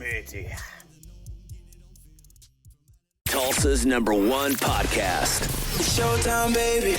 Pretty. Tulsa's #1 podcast. Showtime, baby.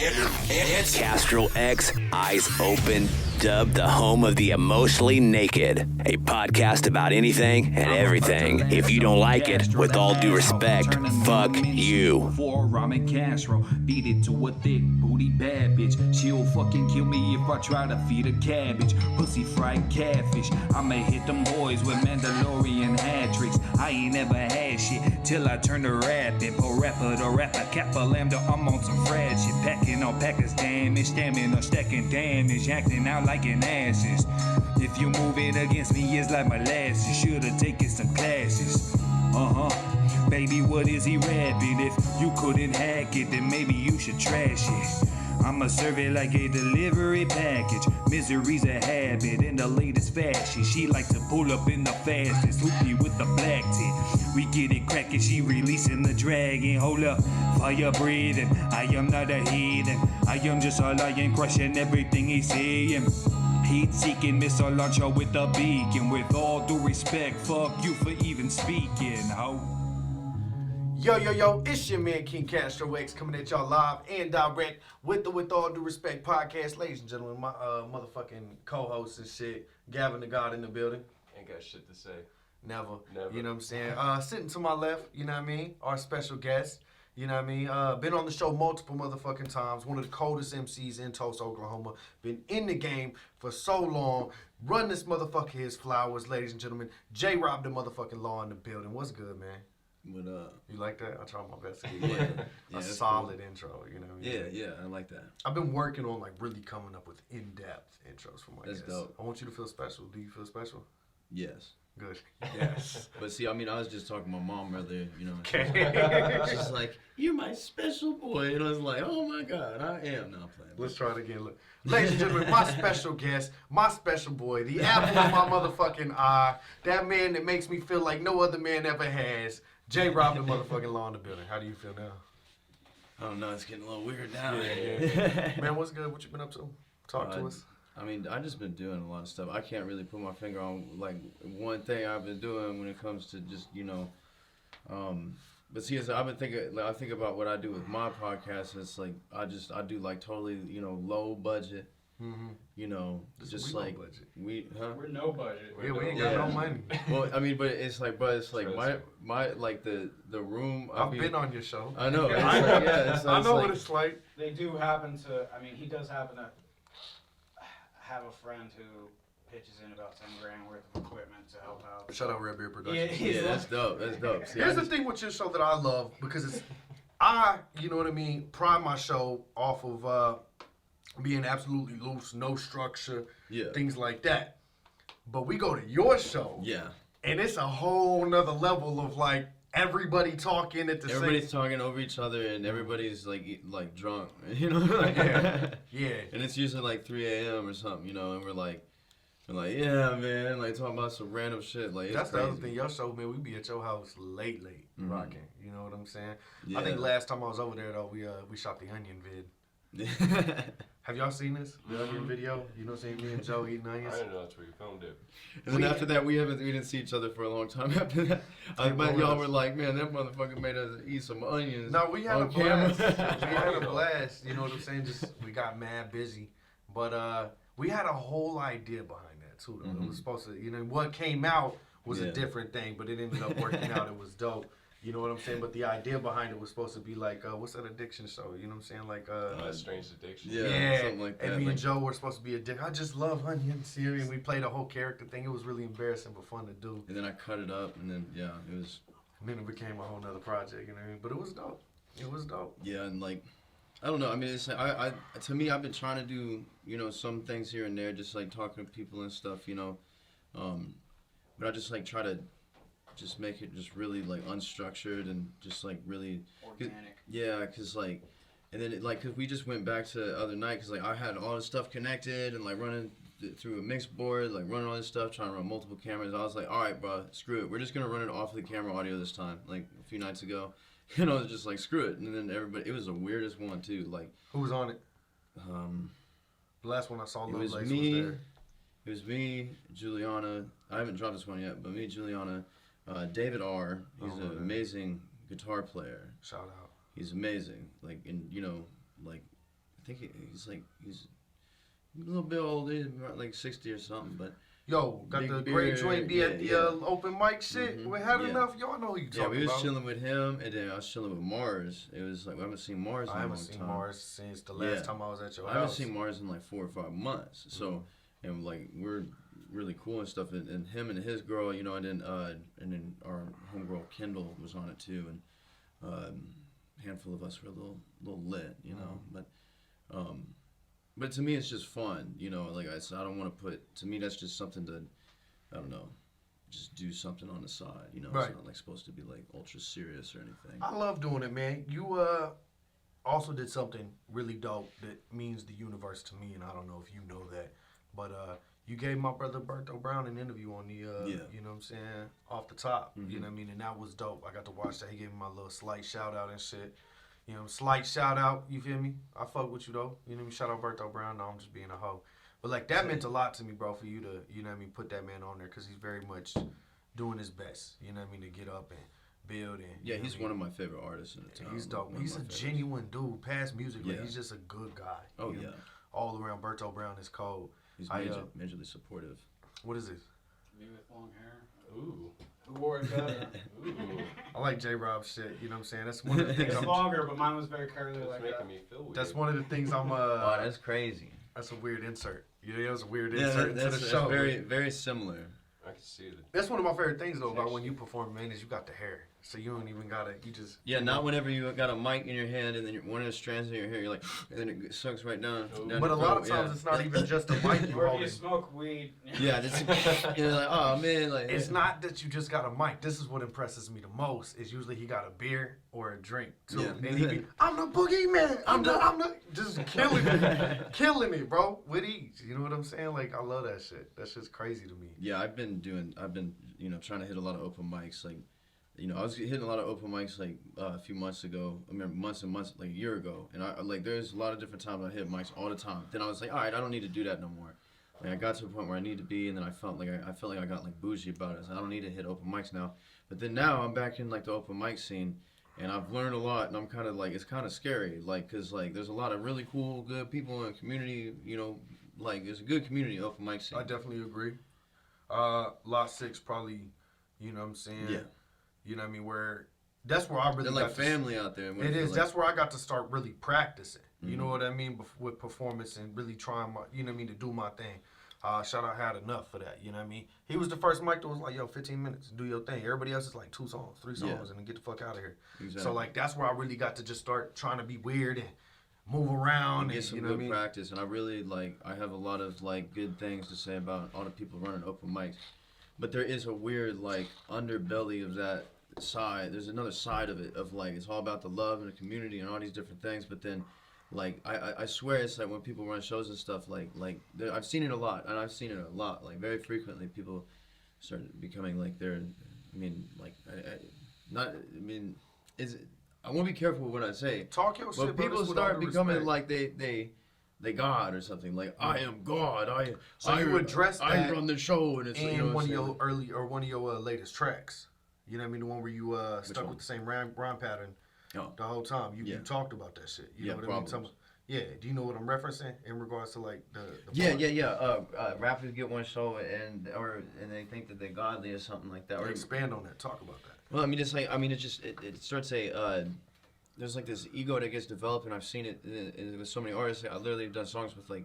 It's Castro X, Eyes Open, dubbed the home of the emotionally naked. A podcast about anything and everything. If you don't like it, with all due respect, fuck you. For ramen Castro, beat it to a thick booty bad bitch. She'll fucking kill me if I try to feed her cabbage. Pussy fried catfish. I'ma hit them boys with Mandalorian hat tricks. I ain't never had shit till I turn to rapping. Po rapper to rapper, Kappa Lambda, I'm on some fried shit. Packing on packers damage, stamina, stacking damage, acting out like an asses. If you move it against me, it's like molasses. Should've taken some classes. Baby, what is he rapping? If you couldn't hack it, then maybe you should trash it. I'ma serve it like a delivery package. Misery's a habit in the latest fashion. She like to pull up in the fastest. Hoopy with the black tip. We get it crackin', she releasing the dragon. Hold up, fire breathing. I am not a heathen. I am just a lion crushing everything he's saying. Heat-seeking missile launcher with a beacon. With all due respect, fuck you for even speaking, ho. Yo, it's your man King Castro X coming at y'all live and direct with the With All Due Respect podcast. Ladies and gentlemen, my motherfucking co-host and shit, GavinthaGod in the building. Ain't got shit to say. Never. Never. You know what I'm saying? Sitting to my left, you know what I mean? Our special guest, you know what I mean? Been on the show multiple motherfucking times. One of the coldest MCs in Tulsa, Oklahoma. Been in the game for so long. Run this motherfucker his flowers, ladies and gentlemen. JrobThaLaw in the building. What's good, man? What up? You like that? I try my best to give you a solid intro, you know what I mean? Yeah, I like that. I've been working on like really coming up with in-depth intros for my guests. That's dope. I want you to feel special. Do you feel special? Yes. Good. Yes. But see, I mean, I was just talking to my mom earlier, you know. Okay. She's like, "You're my special boy," and I was like, "Oh my God, I am." Now playing. Let's try it again. Look, ladies and gentlemen, my special guest, my special boy, the apple of my motherfucking eye, that man that makes me feel like no other man ever has. JrobThaLaw in the building. How do you feel now? I don't know. It's getting a little weird now. Yeah. Man, what's good? What you been up to? Talk to us. I mean, I just been doing a lot of stuff. I can't really put my finger on like one thing I've been doing when it comes to just But see, I've been thinking. Like, I think about what I do with my podcast. It's like I do like totally low budget. Mm-hmm. You know, just we like low budget. We're no budget. Yeah, we ain't got no money. Well, I mean, but it's like my like the room. I've been on your show. I know. Yeah. I know what it's like. They do happen to. I mean, he does happen to have a friend who pitches in about 10 grand worth of equipment to help out. Shout out Red Beard Productions. Yeah, that's dope. That's dope. See, Here's the thing with your show that I love because you know what I mean, pride my show off of being absolutely loose, no structure, things like that. But we go to your show, and it's a whole nother level of like everybody talking at the same. Everybody's talking over each other, and everybody's like drunk, you know. Yeah. And it's usually like 3 a.m. or something, and we're like, yeah, man, like talking about some random shit. Like that's crazy. The other thing. Your show, man, we be at your house late, rocking. You know what I'm saying? Yeah. I think last time I was over there though, we shot the onion vid. Have y'all seen this? The onion video? You know what I'm saying? Me and Joe eating onions. I didn't know that's where you filmed it. And then after that, we didn't see each other for a long time after that. I bet y'all were like, man, that motherfucker made us eat some onions. No, we had a camera. blast. We had a blast. You know what I'm saying? Just we got mad busy, but we had a whole idea behind that too. Though. It was supposed to, what came out was a different thing, but it ended up working out. It was dope. You know what I'm saying? But the idea behind it was supposed to be like, what's that addiction show? You know what I'm saying? Like, Strange Addiction. Yeah, something like that. And me and Joe were supposed to be addicted. I just love onions here, and we played a whole character thing. It was really embarrassing, but fun to do. And then I cut it up, and then, it was... And then it became a whole nother project, you know what I mean? But it was dope. It was dope. Yeah, and like, I don't know. I mean, it's to me, I've been trying to do, some things here and there, just like talking to people and stuff, but I just like try to just make it just really like unstructured and just like really organic. Yeah, cause like, and then cause we just went back to the other night, cause like I had all this stuff connected and like running through a mixed board, like running all this stuff, trying to run multiple cameras. I was like, all right, bro, screw it. We're just gonna run it off of the camera audio this time. Like a few nights ago, just like screw it. And then everybody, it was the weirdest one too. Like, who was on it? The last one I saw, Lil Lace was there. It was me, Juliana. I haven't dropped this one yet, but me, Juliana, David R. He's an amazing guitar player. Shout out. He's amazing. Like, and you know, like, I think he's a little bit old. He's about like 60 or something, but. Yo, got Big the beard, great joint be at the open mic shit. Mm-hmm. We had enough. Y'all know who you talking about. Yeah, we was chilling with him, and then I was chilling with Mars. It was like we haven't seen Mars in a long time. I haven't seen Mars since the last time I was at your house. I haven't seen Mars in like 4 or 5 months. So, and like we're really cool and stuff. And him and his girl, you know, and then our homegirl Kendall was on it too, and a handful of us were a little lit, you know. But to me, it's just fun, you know. Like I said, I don't want to put. To me, that's just something to, I don't know, just do something on the side, you know. Right. It's not like supposed to be like ultra serious or anything. I love doing it, man. You also did something really dope that means the universe to me, and I don't know if you know that, but you gave my brother Berto Brown an interview on the, you know what I'm saying, off the top, you know what I mean, and that was dope. I got to watch that. He gave me my little slight shout out and shit. You know, slight shout out, you feel me? I fuck with you though. You know what I mean? Shout out Berto Brown. No, I'm just being a hoe. But like that meant a lot to me, bro, for you to, you know what I mean, put that man on there because he's very much doing his best. You know what I mean? To get up and build and. Yeah, he's one of my favorite artists in the town. He's dope. He's a genuine dude. Past music, like he's just a good guy. Oh you know? yeah. All around, Berto Brown is cold. He's majorly supportive. What is this? Me with long hair. Ooh. Who wore it better? Ooh. I like J-Rob shit. You know what I'm saying? That's one of the things. It's longer, but mine was very curly It's like making that. me feel weird. That's one of the things I'm. Oh, that's crazy. That's a weird insert. Yeah, that's a weird insert into that's the show. very, very similar. I can see it. That's one of my favorite things though about when you perform, man, is you got the hair, so you don't even gotta. You just. Yeah, not whenever you got a mic in your hand and then one of the strands in your hair, you're like, and then it sucks right down. But a lot of times it's not even just a mic you Or if you holding. smoke weed. Yeah, you're like, oh man, like. It's not that you just got a mic. This is what impresses me the most. Is usually he got a beer or a drink too, Yeah. and he be, I'm the boogeyman. I'm the, just killing me, bro, with ease. You know what I'm saying? Like I love that shit. That shit's crazy to me. Yeah, I've been you know, trying to hit a lot of open mics. Like, you know, I was hitting a lot of open mics like a few months ago. I remember months and months, like a year ago. And I like, there's a lot of different times I hit mics all the time. Then I was like, all right, I don't need to do that no more. Like, I got to a point where I need to be, and then I felt like I got like bougie about it. So I don't need to hit open mics now. But then now I'm back in like the open mic scene, and I've learned a lot. And I'm kind of like, it's kind of scary, like, cause like there's a lot of really cool, good people in the community. You know, like there's a good community open mic scene. I definitely agree. Lot 6 probably, you know what I'm saying? Yeah. You know what I mean? Where that's where I really They're like family out there. It is. Like, That's where I got to start really practicing. You know what I mean? With performance and really trying my, you know what I mean, to do my thing. Shout out Had Enough for that. You know what I mean? He was the first mic that was like, yo, 15 minutes, do your thing. Everybody else is like 2 songs, 3 songs, and then get the fuck out of here. Exactly. So like that's where I really got to just start trying to be weird and move around get and some you know good what I mean? practice, and I really like. I have a lot of like good things to say about all the people running open mics, but there is a weird like underbelly of that side. There's another side of it of like it's all about the love and the community and all these different things. But then, like I swear it's like when people run shows and stuff like I've seen it a lot, and I've seen it a lot like very frequently. People start becoming like they're. I mean like is it. I want to be careful with what I say. Talk your shit, but bro. people This start without becoming respect. like they God or something. Like I am God. So you address I that run the show, and it's in you know one of what I'm your early or one of your latest tracks. You know what I mean? The one where you stuck one? with the same rhyme pattern Oh. the whole time. You Yeah. talked about that shit. You Yeah, know what I mean? problems. Yeah. Do you know what I'm referencing in regards to like the Yeah. Rappers get one show and they think that they're godly or something like that. Or Or expand on that. Talk about that. well, I mean, it's like it starts there's like this ego that gets developed, and I've seen it with so many artists. I literally have done songs with like,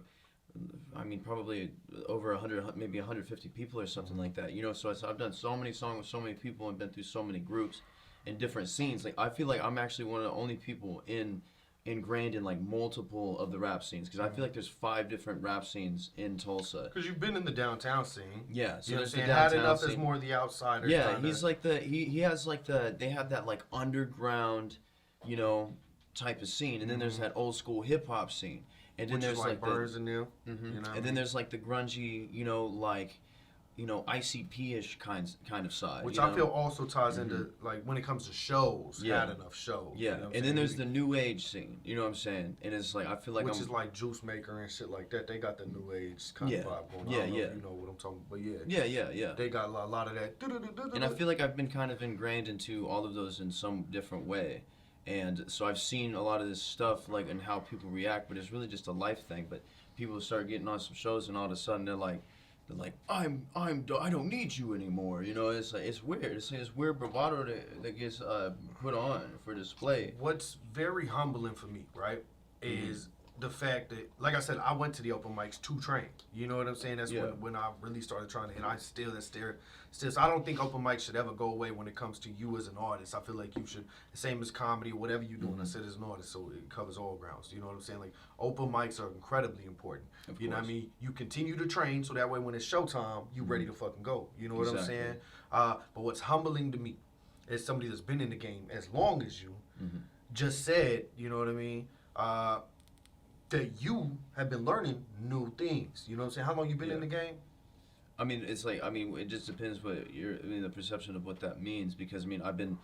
I mean, probably over 100, maybe 150 people or something like that. You know, so I've done so many songs with so many people and been through so many groups in different scenes. Like I feel like I'm actually one of the only people ingrained in like multiple of the rap scenes, because I feel like there's 5 different rap scenes in Tulsa. Because you've been in the downtown scene. Yeah, so You know what I'm there's the saying? Had downtown Enough is scene. more the outsider. Yeah, kinda. he's like he has like they have that like underground, you know, type of scene, and then there's that old school hip hop scene, and then which there's is like the Burns and Neil. You know what I and mean? then there's like the grungy, you know, like ICP-ish kind of side. Which I feel also ties into, like, when it comes to shows, had enough shows. Yeah, You know and then there's the new age scene, you know what I'm saying? And it's like, I feel like which is like Juice Maker and shit like that. They got the new age kind of vibe going on. I don't know if you know what I'm talking about, but Yeah. they got a lot of that. And I feel like I've been kind of ingrained into all of those in some different way. And so I've seen a lot of this stuff, like, and how people react, but it's really just a life thing. But people start getting on some shows, and all of a sudden they're like, I don't need you anymore. You know, it's like, it's weird. It's weird bravado that gets put on for display. What's very humbling for me, right, is the fact that, like I said, I went to the open mics to train. You know what I'm saying? That's when I really started trying to, and I still. So I don't think open mics should ever go away when it comes to you as an artist. I feel like you should, the same as comedy, whatever you're doing, I said as an artist, so it covers all grounds. You know what I'm saying? Like, open mics are incredibly important. You know what I mean? You continue to train, so that way when it's showtime, you ready to fucking go. You know what I'm saying? But what's humbling to me, as somebody that's been in the game as long as you, just said, you know what I mean, that you have been learning new things. You know what I'm saying? How long you been in the game? I mean, it's like, it just depends what the perception of what that means, because I've been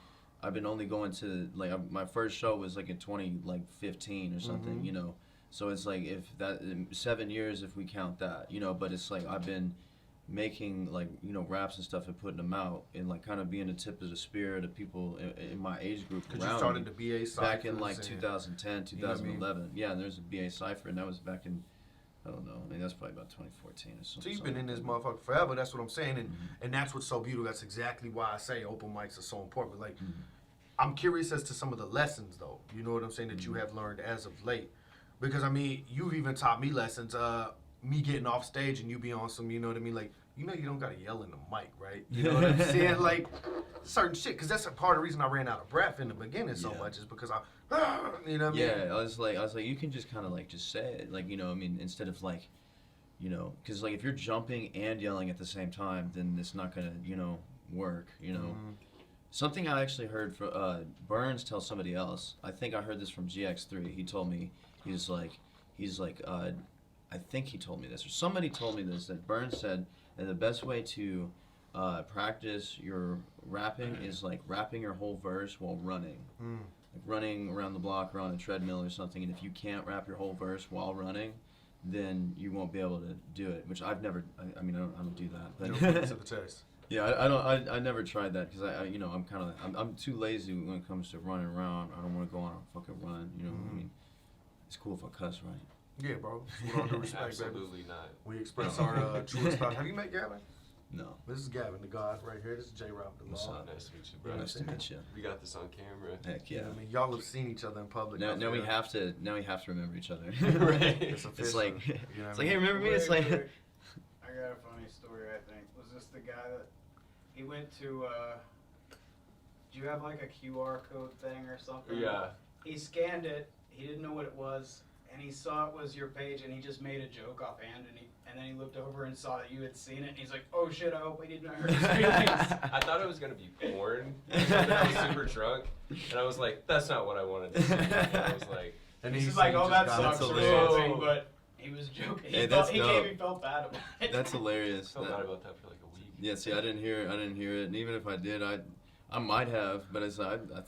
only going to, like, my first show was like in 2015 or something, you know. So it's like, if that 7 years if we count that, you know. But it's like, I've been making, like, you know, raps and stuff and putting them out, and like kind of being the tip of the spear to people in my age group around. Because you started the BA Cypher back in like 2010, 2011. You know what I mean? Yeah, and there's a BA Cypher, and that was back in, I don't know, that's probably about 2014 or something. So you've been in this motherfucker forever. That's what I'm saying, and that's what's so beautiful. That's exactly why I say open mics are so important. But like, I'm curious as to some of the lessons, though. You know what I'm saying, that you have learned as of late, because you've even taught me lessons. Me getting off stage and you be on some, you know what I mean, like, you know, you don't gotta yell in the mic, right? You know what I'm saying? Like, certain shit, because that's a part of the reason I ran out of breath in the beginning so much, is because you know what I mean? Yeah, I was like, you can just kind of like just say it, like, you know, I mean, instead of like, you know, because like if you're jumping and yelling at the same time, then it's not gonna, you know, work, you know. Something I actually heard from Burns tell somebody else. I think I heard this from GX3. He told me, he's like, I think he told me this, or somebody told me this, that Burns said that the best way to practice your rapping is like rapping your whole verse while running. Like running around the block or on a treadmill or something, and if you can't rap your whole verse while running, then you won't be able to do it, which I've never, I don't do that. But You don't put it to the test. Yeah, I never tried that, because I you know, I'm too lazy when it comes to running around. I don't want to go on a fucking run, you know what I mean? It's cool if I cuss, right? Yeah, bro. With all due respect, Absolutely baby. not. We express our truest thoughts. Have you met Gavin? No. This is GavinthaGod right here. This is JrobThaLaw. What's up? Nice to meet you, bro. Nice to meet you. We got this on camera. Heck yeah. I mean, y'all have seen each other in public. Now we have to remember each other. Right. It's like, you know it's like, hey, remember me? It's like, I got a funny story, I think. Was this the guy that, he went to, do you have like a QR code thing or something? Yeah. He scanned it, he didn't know what it was, and he saw it was your page, and he just made a joke offhand, and then he looked over and saw that you had seen it, and he's like, oh shit, I hope he didn't hurt his feelings. I thought it was going to be porn. I was super drunk. And I was like, that's not what I wanted to see. And I was like... And he's he's like, oh, that That's sucks or hilarious. something, but he was joking. Hey, He that's felt bad about it. that's hilarious. I felt bad about that for like a week. Yeah, see, I didn't hear it, and even if I did, I might have, but I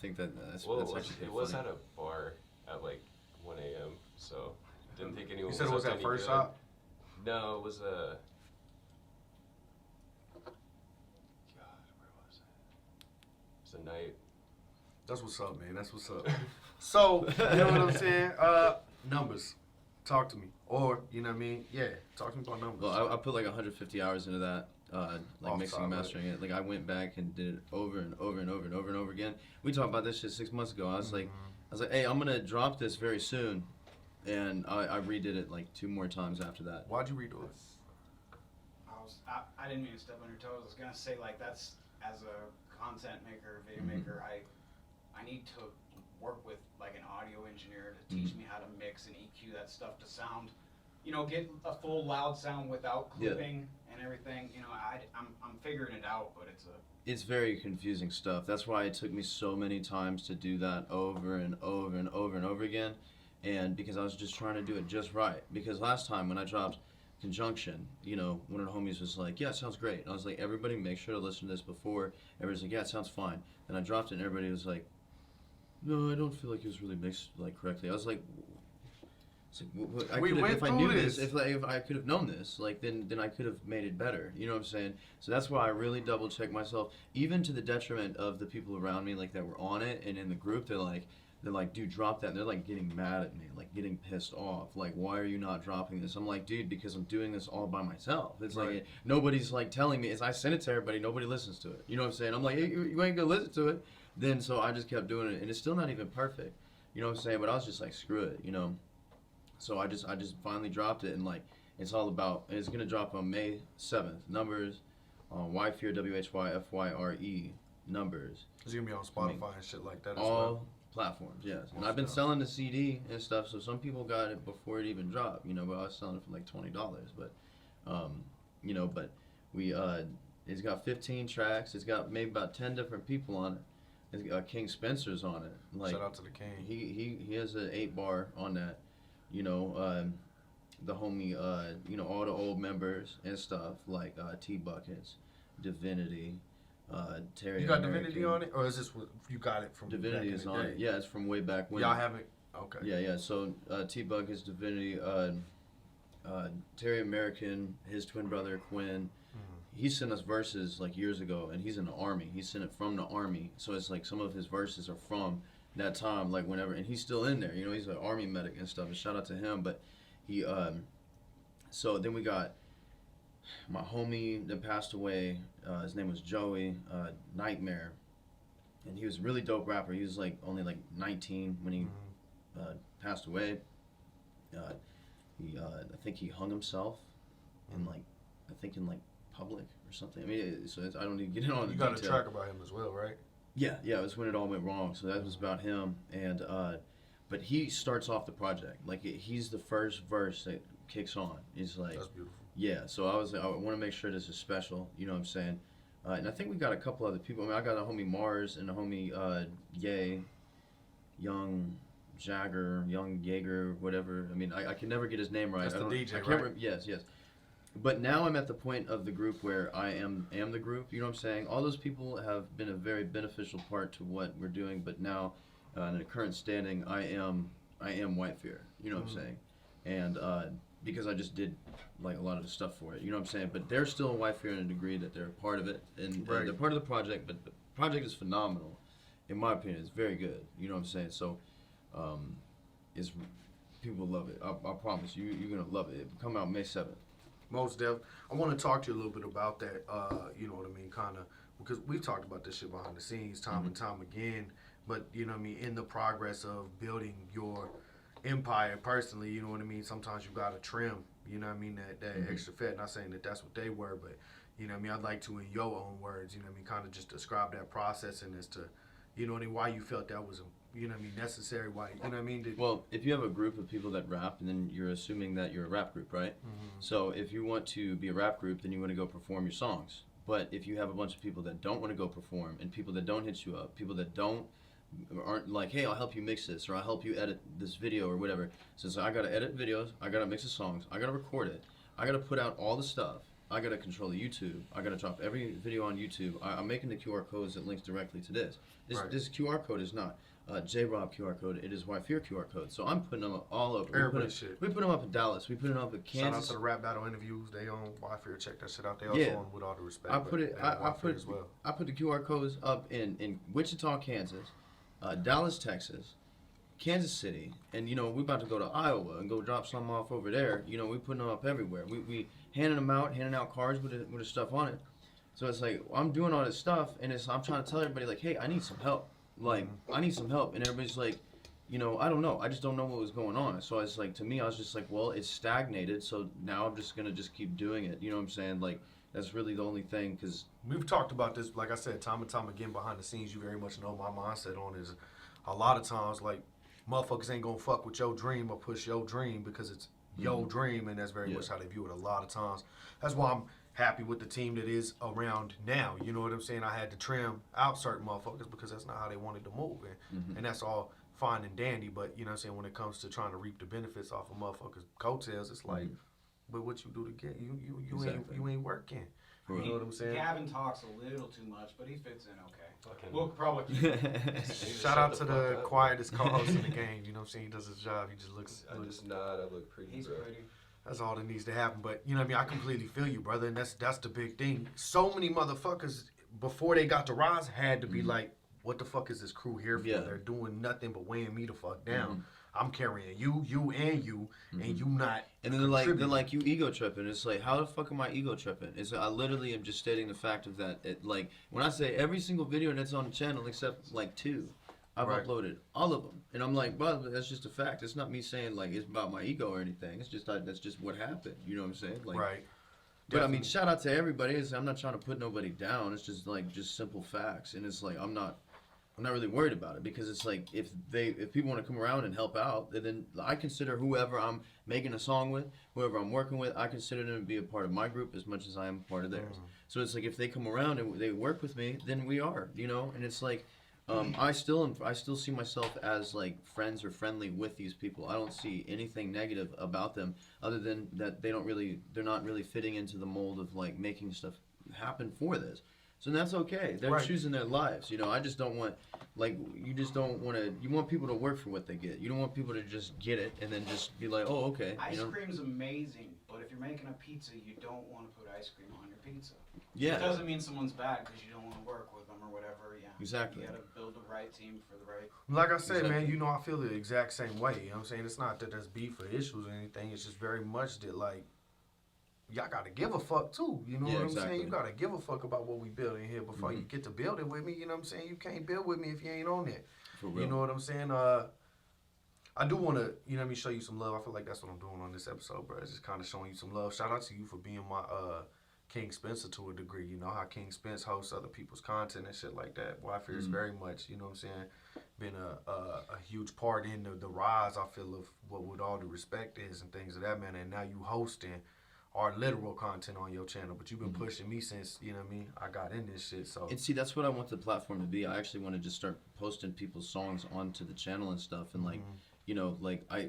think that's actually it was funny. at a bar at like 1 a.m. So didn't think anyone. You said it was up to that any first good. shop? No, it was a. God, where was it? It was a night. That's what's up, man. That's what's up. So, you know what I'm saying? Numbers. Talk to me. Or, you know what I mean? Yeah, talk to me about numbers. Well, I put like 150 hours into that, like Off mixing top, and right? mastering it. Like I went back and did it over and over and over and over and over again. We talked about this shit 6 months ago. I was like, hey, I'm gonna drop this very soon, and I redid it like 2 more times after that. Why'd you redo it? I didn't mean to step on your toes. I was gonna say, like, that's, as a content maker, video maker, I need to work with like an audio engineer to teach me how to mix and EQ that stuff to sound, you know, get a full loud sound without clipping and everything. You know, I'm figuring it out, but It's very confusing stuff. That's why it took me so many times to do that over and over and over and over again, and because I was just trying to do it just right. Because last time when I dropped conjunction, you know, one of the homies was like, yeah, it sounds great. And I was like, everybody make sure to listen to this before. Everybody's like, yeah, it sounds fine. Then I dropped it and everybody was like, no, I don't feel like it was really mixed like correctly. I was like, if I knew this, if I could have known this, like then I could have made it better. You know what I'm saying? So that's why I really double check myself, even to the detriment of the people around me, like that were on it and in the group. They're like, dude, drop that. And they're like getting mad at me, like getting pissed off. Like, why are you not dropping this? I'm like, dude, because I'm doing this all by myself. It's like nobody's like telling me. As I send it to everybody, nobody listens to it. You know what I'm saying? I'm like, hey, you ain't gonna listen to it. Then so I just kept doing it, and it's still not even perfect. You know what I'm saying? But I was just like, screw it, you know. So I just finally dropped it, and like it's all about. It's gonna drop on May 7th. Numbers, Yfyre, WHYFYRE, numbers. It's gonna be on Spotify and shit like that as all well. Platforms, yes. And I've been selling the CD and stuff, so some people got it before it even dropped, you know. But I was selling it for like $20. But, you know, but we it's got 15 tracks. It's got maybe about 10 different people on it. It's got King Spencer's on it. Like, shout out to the King. He has an 8-bar on that. You know, the homie, you know, all the old members and stuff like T Buckets, Divinity, Terry. You got American. Divinity on it, or is this you got it from? Divinity is on it. Yeah, it's from way back when. Y'all haven't. Okay. Yeah. So T Buckets, Divinity, Terry American, his twin brother Quinn. He sent us verses like years ago, and he's in the army. He sent it from the army, so it's like some of his verses are from that time, like whenever, and he's still in there. You know, he's an army medic and stuff. And shout out to him. But he, so then we got my homie that passed away. His name was Joey Nightmare, and he was a really dope rapper. He was like only like 19 when he passed away. I think he hung himself in like public or something. I mean, I don't need to get in on the detail. You got a track about him as well, right? Yeah, it was when it all went wrong. So that was about him, and but he starts off the project like he's the first verse that kicks on. He's like, that's beautiful. Yeah, so I was like, I want to make sure this is special. You know what I'm saying? And I think we got a couple other people. I mean, I got a homie Mars and a homie Ye, Young Jaeger, whatever. I mean, I can never get his name right. That's the DJ, I can't right? Yes. But now I'm at the point of the group where I am the group. You know what I'm saying? All those people have been a very beneficial part to what we're doing. But now, in the current standing, I am Yfyre. You know what I'm saying? And because I just did like a lot of the stuff for it. You know what I'm saying? But they're still Yfyre in a degree that they're a part of it, and they're part of the project. But the project is phenomenal, in my opinion. It's very good. You know what I'm saying? So, it's people love it. I promise you, you're gonna love it. It come out May 7th. Most def. I want to talk to you a little bit about that. You know what I mean, kind of, because we've talked about this shit behind the scenes time and time again. But you know what I mean, in the progress of building your empire personally, you know what I mean. Sometimes you gotta trim. You know what I mean, that extra fat. Not saying that that's what they were, but you know what I mean. I'd like to, in your own words, you know what I mean, kind of just describe that process and as to, you know what I mean, why you felt that was, you know what I mean, necessary. Why, you know what I mean. Well, if you have a group of people that rap, and then you're assuming that you're a rap group, right? So if you want to be a rap group, then you want to go perform your songs. But if you have a bunch of people that don't want to go perform, and people that don't hit you up, people that aren't like, hey, I'll help you mix this, or I'll help you edit this video, or whatever. So I gotta edit videos, I gotta mix the songs, I gotta record it, I gotta put out all the stuff, I gotta control the YouTube, I gotta drop every video on YouTube. I'm making the QR codes that links directly to this. This QR code is not JRob QR code, it is Yfyre QR code. So I'm putting them up all over. We put them up in Dallas, we put them up in Kansas. Shout out to the Rap Battle interviews. They on Yfyre. Check that shit out. They also on With All Due Respect. I put the QR codes up in Wichita, Kansas, Dallas, Texas, Kansas City, and you know we're about to go to Iowa and go drop something off over there. You know we're putting them up everywhere. We handing out cards with the stuff on it. So it's like I'm doing all this stuff, and I'm trying to tell everybody like, hey, I need some help. Like I need some help, and everybody's like, you know, I don't know. I just don't know what was going on. So it's like, to me, I was just like, well, it's stagnated. So now I'm just gonna keep doing it. You know what I'm saying? Like that's really the only thing, because we've talked about this, like I said, time and time again behind the scenes. You very much know my mindset on is a lot of times like motherfuckers ain't gonna fuck with your dream or push your dream because it's your dream, and that's very much how they view it a lot of times. That's why I'm happy with the team that is around now. You know what I'm saying? I had to trim out certain motherfuckers because that's not how they wanted to move, and that's all fine and dandy. But you know what I'm saying, when it comes to trying to reap the benefits off of motherfuckers' coattails, it's like, but what you do to get you Exactly. ain't working. For You real. know what I'm saying? Gavin talks a little too much, but he fits in okay. Fucking- We'll probably Shout out to Shut the the fuck up. quietest co-host in the game. You know what I'm saying? He does his job. He just looks. I just nod. I look pretty, He's bro. pretty. That's all that needs to happen. But you know what I mean? I completely feel you, brother. And that's the big thing. So many motherfuckers before they got to Rise had to be like, what the fuck is this crew here for? Yeah. They're doing nothing but weighing me the fuck down. I'm carrying you, and you not. And then they're like, you ego tripping. It's like, how the fuck am I ego tripping? It's I literally am just stating the fact of that. It, like, when I say every single video that's on the channel except like 2, I've Right. uploaded all of them, and I'm like, bro, that's just a fact. It's not me saying like it's about my ego or anything. It's just that's just what happened. You know what I'm saying? Like, Right. But I mean, shout out to everybody. I'm not trying to put nobody down. It's just like just simple facts, and it's like I'm not really worried about it because it's like if people want to come around and help out, then I consider whoever I'm making a song with, whoever I'm working with, I consider them to be a part of my group as much as I am a part of theirs. So it's like if they come around and they work with me, then we are, you know. And it's like I still see myself as like friends or friendly with these people. I don't see anything negative about them other than that they're not really fitting into the mold of like making stuff happen for this. So that's okay. They're Right. choosing their lives. You know, I just don't want, like, you just don't want to, you want people to work for what they get. You don't want people to just get it and then just be like, oh, okay. Ice You know? cream's amazing, but if you're making a pizza, you don't want to put ice cream on your pizza. Yeah. It doesn't mean someone's bad because you don't want to work with them or whatever. Yeah. Exactly. You got to build the right team for the right. Like I said, Exactly. man, you know, I feel the exact same way. You know what I'm saying? It's not that there's beef or issues or anything. It's just very much that, like, y'all got to give a fuck, too. You know Yeah, what I'm exactly. saying? You got to give a fuck about what we building here before you get to build it with me. You know what I'm saying? You can't build with me if you ain't on it. For real. You know what I'm saying? I do want to, you know what I mean, show you some love. I feel like that's what I'm doing on this episode, bro. It's just kind of showing you some love. Shout out to you for being my King Spencer to a degree. You know how King Spence hosts other people's content and shit like that. Wi-Fi is very much, you know what I'm saying, been a huge part in the rise, I feel, of what with all the respect is and things of that manner. And now you hosting our literal content on your channel, but you've been pushing me since, you know what I mean, I got in this shit. So And see, that's what I want the platform to be. I actually want to just start posting people's songs onto the channel and stuff. And like, you know, like I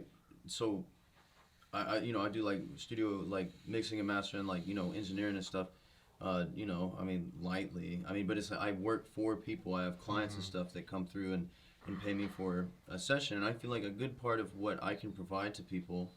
you know, I do like studio, like mixing and mastering, like, you know, engineering and stuff. You know, I mean, lightly. I mean, but it's like I work for people. I have clients and stuff that come through and pay me for a session. And I feel like a good part of what I can provide to people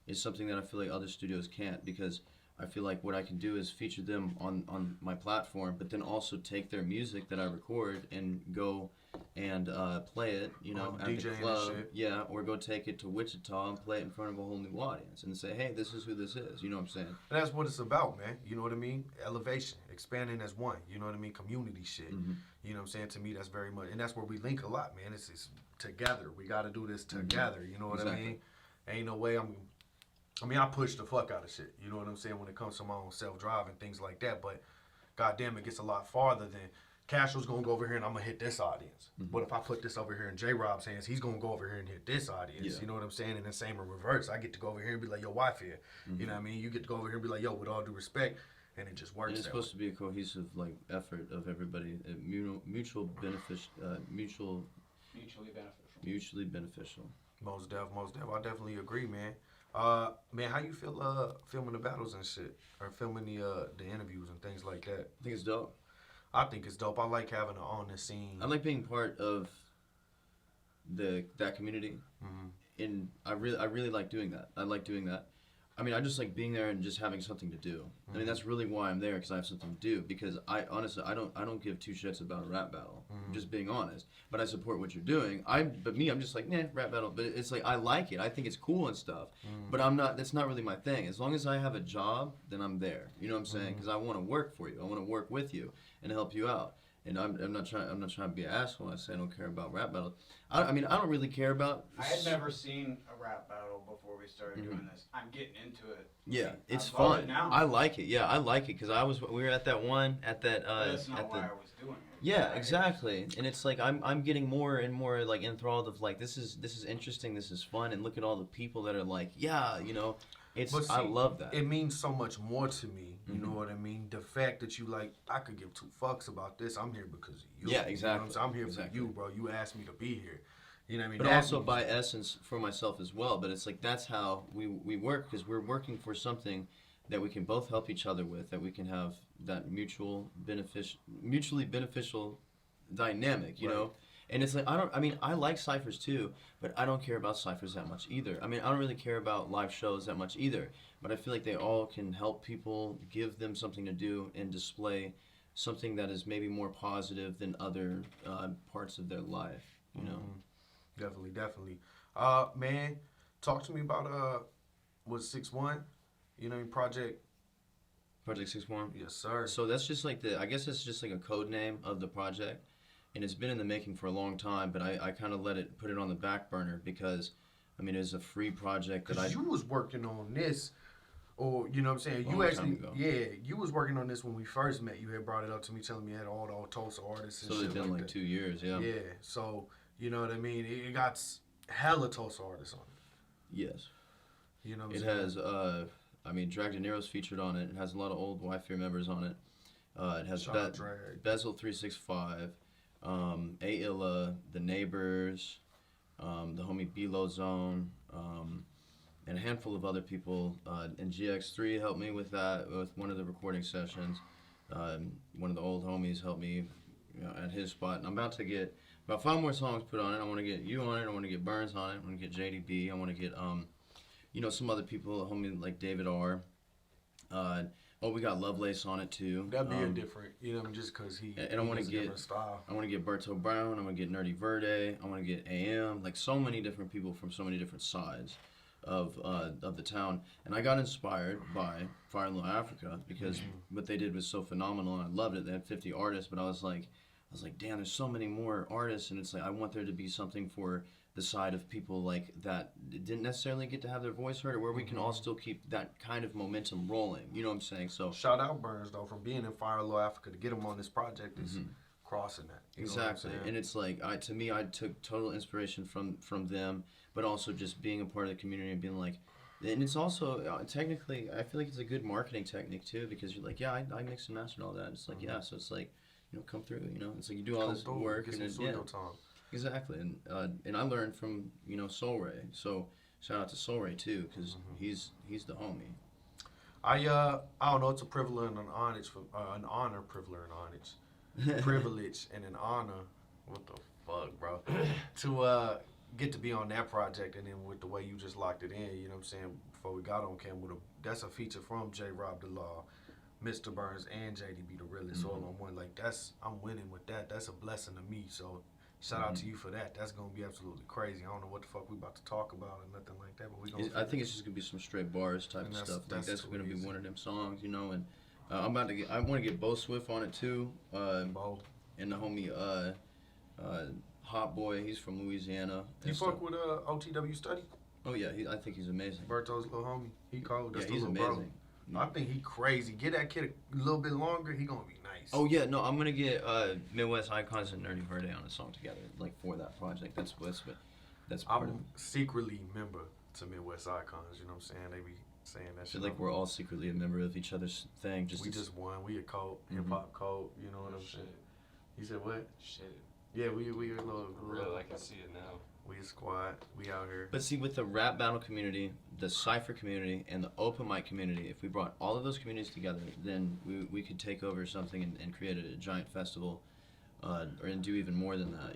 is something that I feel like other studios can't, because I feel like what I can do is feature them on my platform, but then also take their music that I record and go and play it, you know, at DJ the and club, shit. yeah, or go take it to Wichita and play it in front of a whole new audience and say, hey, this is who this is, you know what I'm saying? And that's what it's about, man. You know what I mean? Elevation, expanding as one. You know what I mean? Community shit. You know what I'm saying? To me, that's very much, and that's where we link a lot, man. It's together. We got to do this together. You know what I Exactly. mean? Ain't no way I push the fuck out of shit. You know what I'm saying? When it comes to my own self-drive and things like that. But goddamn, it gets a lot farther than Castro's gonna go over here and I'm gonna hit this audience. What if I put this over here in J-Rob's hands? He's gonna go over here and hit this audience. Yeah. You know what I'm saying? And then same in reverse. I get to go over here and be like, yo, wife here. You know what I mean? You get to go over here and be like, yo, with all due respect. And it just works. And it's that supposed way. to be a cohesive like effort of everybody, mutually beneficial. Most def. I definitely agree, man. Man, how you feel filming the battles and shit, or filming the interviews and things like that? I think it's dope. I think it's dope. I like having an on the scene. I like being part of that community, and I really like doing that. I like doing that. I mean, I just like being there and just having something to do. I mean, that's really why I'm there, because I have something to do. Because I honestly, I don't give two shits about a rap battle. Just being honest. But I support what you're doing. I'm just like, nah, rap battle. But it's like I like it. I think it's cool and stuff. But I'm not. That's not really my thing. As long as I have a job, then I'm there. You know what I'm saying? Because I want to work for you. I want to work with you and help you out. And I'm not trying to be an asshole when I say I don't care about rap battles. I mean, I don't really care about. I had never seen a rap battle before we started doing this. I'm getting into it. Yeah, it's I love fun. it now. I like it. Yeah, I like it because we were at that one at that That's not at why the. I was doing it. Yeah, exactly. And it's like I'm getting more and more like enthralled of like this is interesting, this is fun, and look at all the people that are like, yeah, you know, it's But see, I love that. It means so much more to me. You know what I mean? The fact that you like, I could give two fucks about this. I'm here because of you. Yeah, You know exactly. what I'm saying? I'm here Exactly. for you, bro. You asked me to be here. You know what I mean? But also by essence for myself as well. But it's like that's how we work, because we're working for something that we can both help each other with, that we can have that mutually beneficial dynamic, you know? And it's like, I like ciphers too, but I don't care about ciphers that much either. I mean, I don't really care about live shows that much either, but I feel like they all can help people, give them something to do, and display something that is maybe more positive than other parts of their life, you know? Definitely. Man, talk to me about, was 6-1? You know, Project 6-1? Yes, sir. So that's just like I guess it's just like a code name of the project. And it's been in the making for a long time, but I kind of put it on the back burner because, I mean, it was a free project that you was working on this, or, you know what I'm saying? You actually, you was working on this when we first met. You had brought it up to me telling me you had all the Tulsa artists and so shit it's been like that. 2 years, yeah. Yeah, so, you know what I mean? It got hella Tulsa artists on it. Yes. You know what I'm saying? It has, Drag De Niro's featured on it. It has a lot of old Y-Fear members on it. It has Bezel 365. Ailla, The Neighbors, the homie Below Zone, and a handful of other people. And GX3 helped me with that, with one of the recording sessions. One of the old homies helped me at his spot. And I'm about to get about 5 more songs put on it. I want to get you on it. I want to get Burns on it. I want to get JDB. I want to get, some other people, a homie like David R. We got Lovelace on it too. That'd be a different, just because he and I want to get different style. I want to get Berto Brown. I want to get Nerdy Verde. I want to get AM. Like so many different people from so many different sides of the town. And I got inspired by Fire in Low Africa because what they did was so phenomenal and I loved it. They had 50 artists, but I was like, damn, there's so many more artists, and it's like I want there to be something for the side of people like that didn't necessarily get to have their voice heard, or where we can all still keep that kind of momentum rolling. You know what I'm saying? So shout out Burns though from being in Fire Low Africa to get him on this project is crossing that. Exactly, and it's like I took total inspiration from them, but also just being a part of the community and being like, and it's also technically I feel like it's a good marketing technique too, because you're like, I mixed and mastered all that. It's like so it's like come through. It's like you do all this work and time. Exactly, and I learned from Soul Ray, so shout out to Soul Ray too, because he's the homie. I don't know, it's a privilege and an honor, privilege and an honor. What the fuck, bro? To get to be on that project, and then with the way you just locked it in, you know what I'm saying? Before we got on camera, that's a feature from JrobThaLaw, Mr. Burns, and JDB the realest all on one. Like I'm winning with that. That's a blessing to me. So. Shout out to you for that. That's gonna be absolutely crazy. I don't know what the fuck we about to talk about or nothing like that, but we gonna. I think it's just gonna be some straight bars type of stuff. That's gonna be one of them songs, And I want to get Bo Swift on it too. Bo. And the homie Hot Boy. He's from Louisiana. You fuck with OTW Study? Oh yeah, I think he's amazing. Berto's little homie. He cold. That's he's amazing. Bro. I think he crazy. Get that kid a little bit longer. He gonna be nice. Oh yeah, no, I'm gonna get Midwest Icons and Nerdy Verde on a song together, like for that project. That's part of it. Secretly member to Midwest Icons. You know what I'm saying? They be saying that. I feel like we're all secretly a member of each other's thing. We just won. We a cult, hip hop cult. You know what I'm saying? You said what? Shit. Yeah, we a little. Real, I can see it now. We a squad. We out here. But see, with the rap battle community, the cypher community, and the open mic community, if we brought all of those communities together, then we could take over something and create a giant festival, and do even more than that.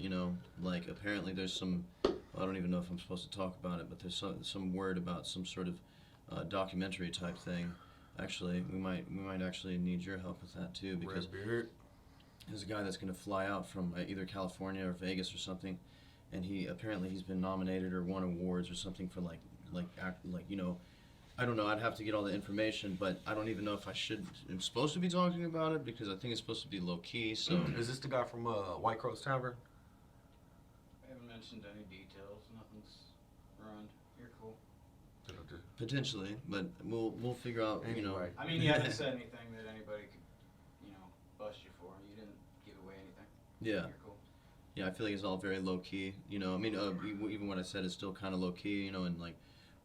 Like apparently there's some. I don't even know if I'm supposed to talk about it, but there's some word about some sort of documentary type thing. Actually, we might actually need your help with that too, because there's a guy that's going to fly out from either California or Vegas or something. And he's been nominated or won awards or something for like I don't know. I'd have to get all the information, but I don't even know if I'm supposed to be talking about it because I think it's supposed to be low key. So is this the guy from White Crow's Tavern? I haven't mentioned any details. Nothing's run. You're cool. Potentially, but we'll figure out. Anyway. I mean, you haven't said anything that anybody could bust you for. You didn't give away anything. Yeah. You're cool. Yeah, I feel like it's all very low key. Even what I said is still kind of low key. And like,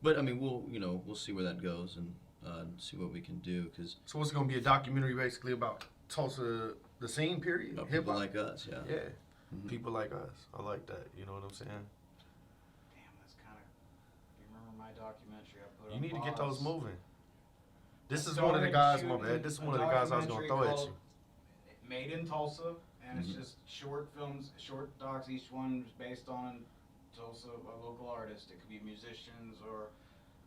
but I mean, we'll see where that goes and see what we can do. So what's gonna be a documentary basically about Tulsa, the scene period, about hip people hop? like us, yeah. Yeah, people like us. I like that. You know what I'm saying? my documentary. I put You on need to get pause. those moving. This I is one of the started guys, my shooting bad. This is a one of the guys I was gonna throw at you. documentary called Made in Tulsa, and it's just short films, short docs. Each one is based on Tulsa, a local artist. It could be musicians or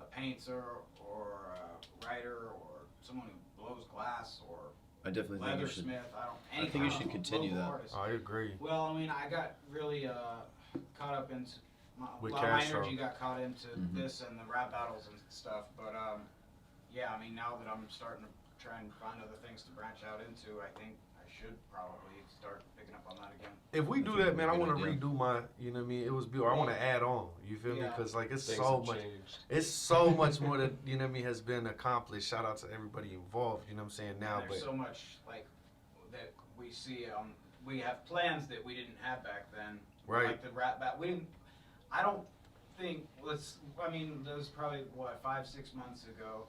a painter or a writer or someone who blows glass or I definitely think you should. leathersmith. I think you should continue that. Artist. I agree. Well, I mean, I got really caught up into With a lot of my Castro. energy got caught into this and the rap battles and stuff. But yeah, I mean, now that I'm starting to try and find other things to branch out into, I think I should probably start picking up on that again. If we do that, man, I want to Good idea. redo my, you know what I mean? It was beautiful. I want to add on, you feel me? Yeah. Because, like, it's Things so have much. changed. It's so much more that, you know what I mean, has been accomplished. Shout out to everybody involved, you know what I'm saying, now. There's But so much like that we see. We have plans that we didn't have back then. Right. Like the rap battle. We didn't. I don't think. I mean, that was probably 5-6 months ago.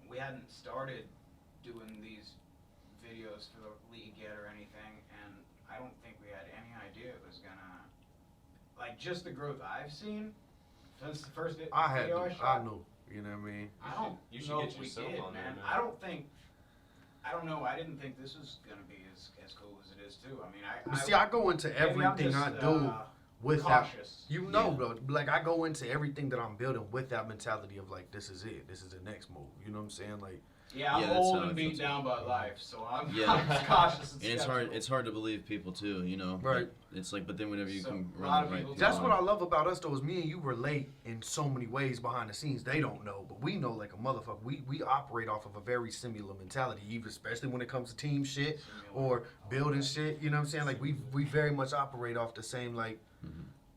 We hadn't started doing these videos for the league yet or anything, and I don't think we had any idea it was gonna, like, just the growth I've seen since the first video I shot. knew, you know what I mean? I don't You should know get if we yourself did, on there, man. man. I don't know. I didn't think this was gonna be as cool as it is too. I mean, But see, I go into maybe I'm everything I just, do with that. cautious. You know, bro. Like, I go into everything that I'm building with that mentality of, like, this is it. This is the next move. You know what I'm saying? Like, Yeah, I'm Yeah, that's old how I and feel beat too. down by life, so I'm, Yeah. I'm cautious and And it's skeptical. hard to believe people too, you know. Right. It's like, but then whenever you So, can a lot run of the right people people that's on what I love about us, though, is me and you relate in so many ways behind the scenes. They don't know, but we know like a motherfucker. We operate off of a very similar mentality, even especially when it comes to team shit or building shit. You know what I'm saying? Like, we very much operate off the same, like,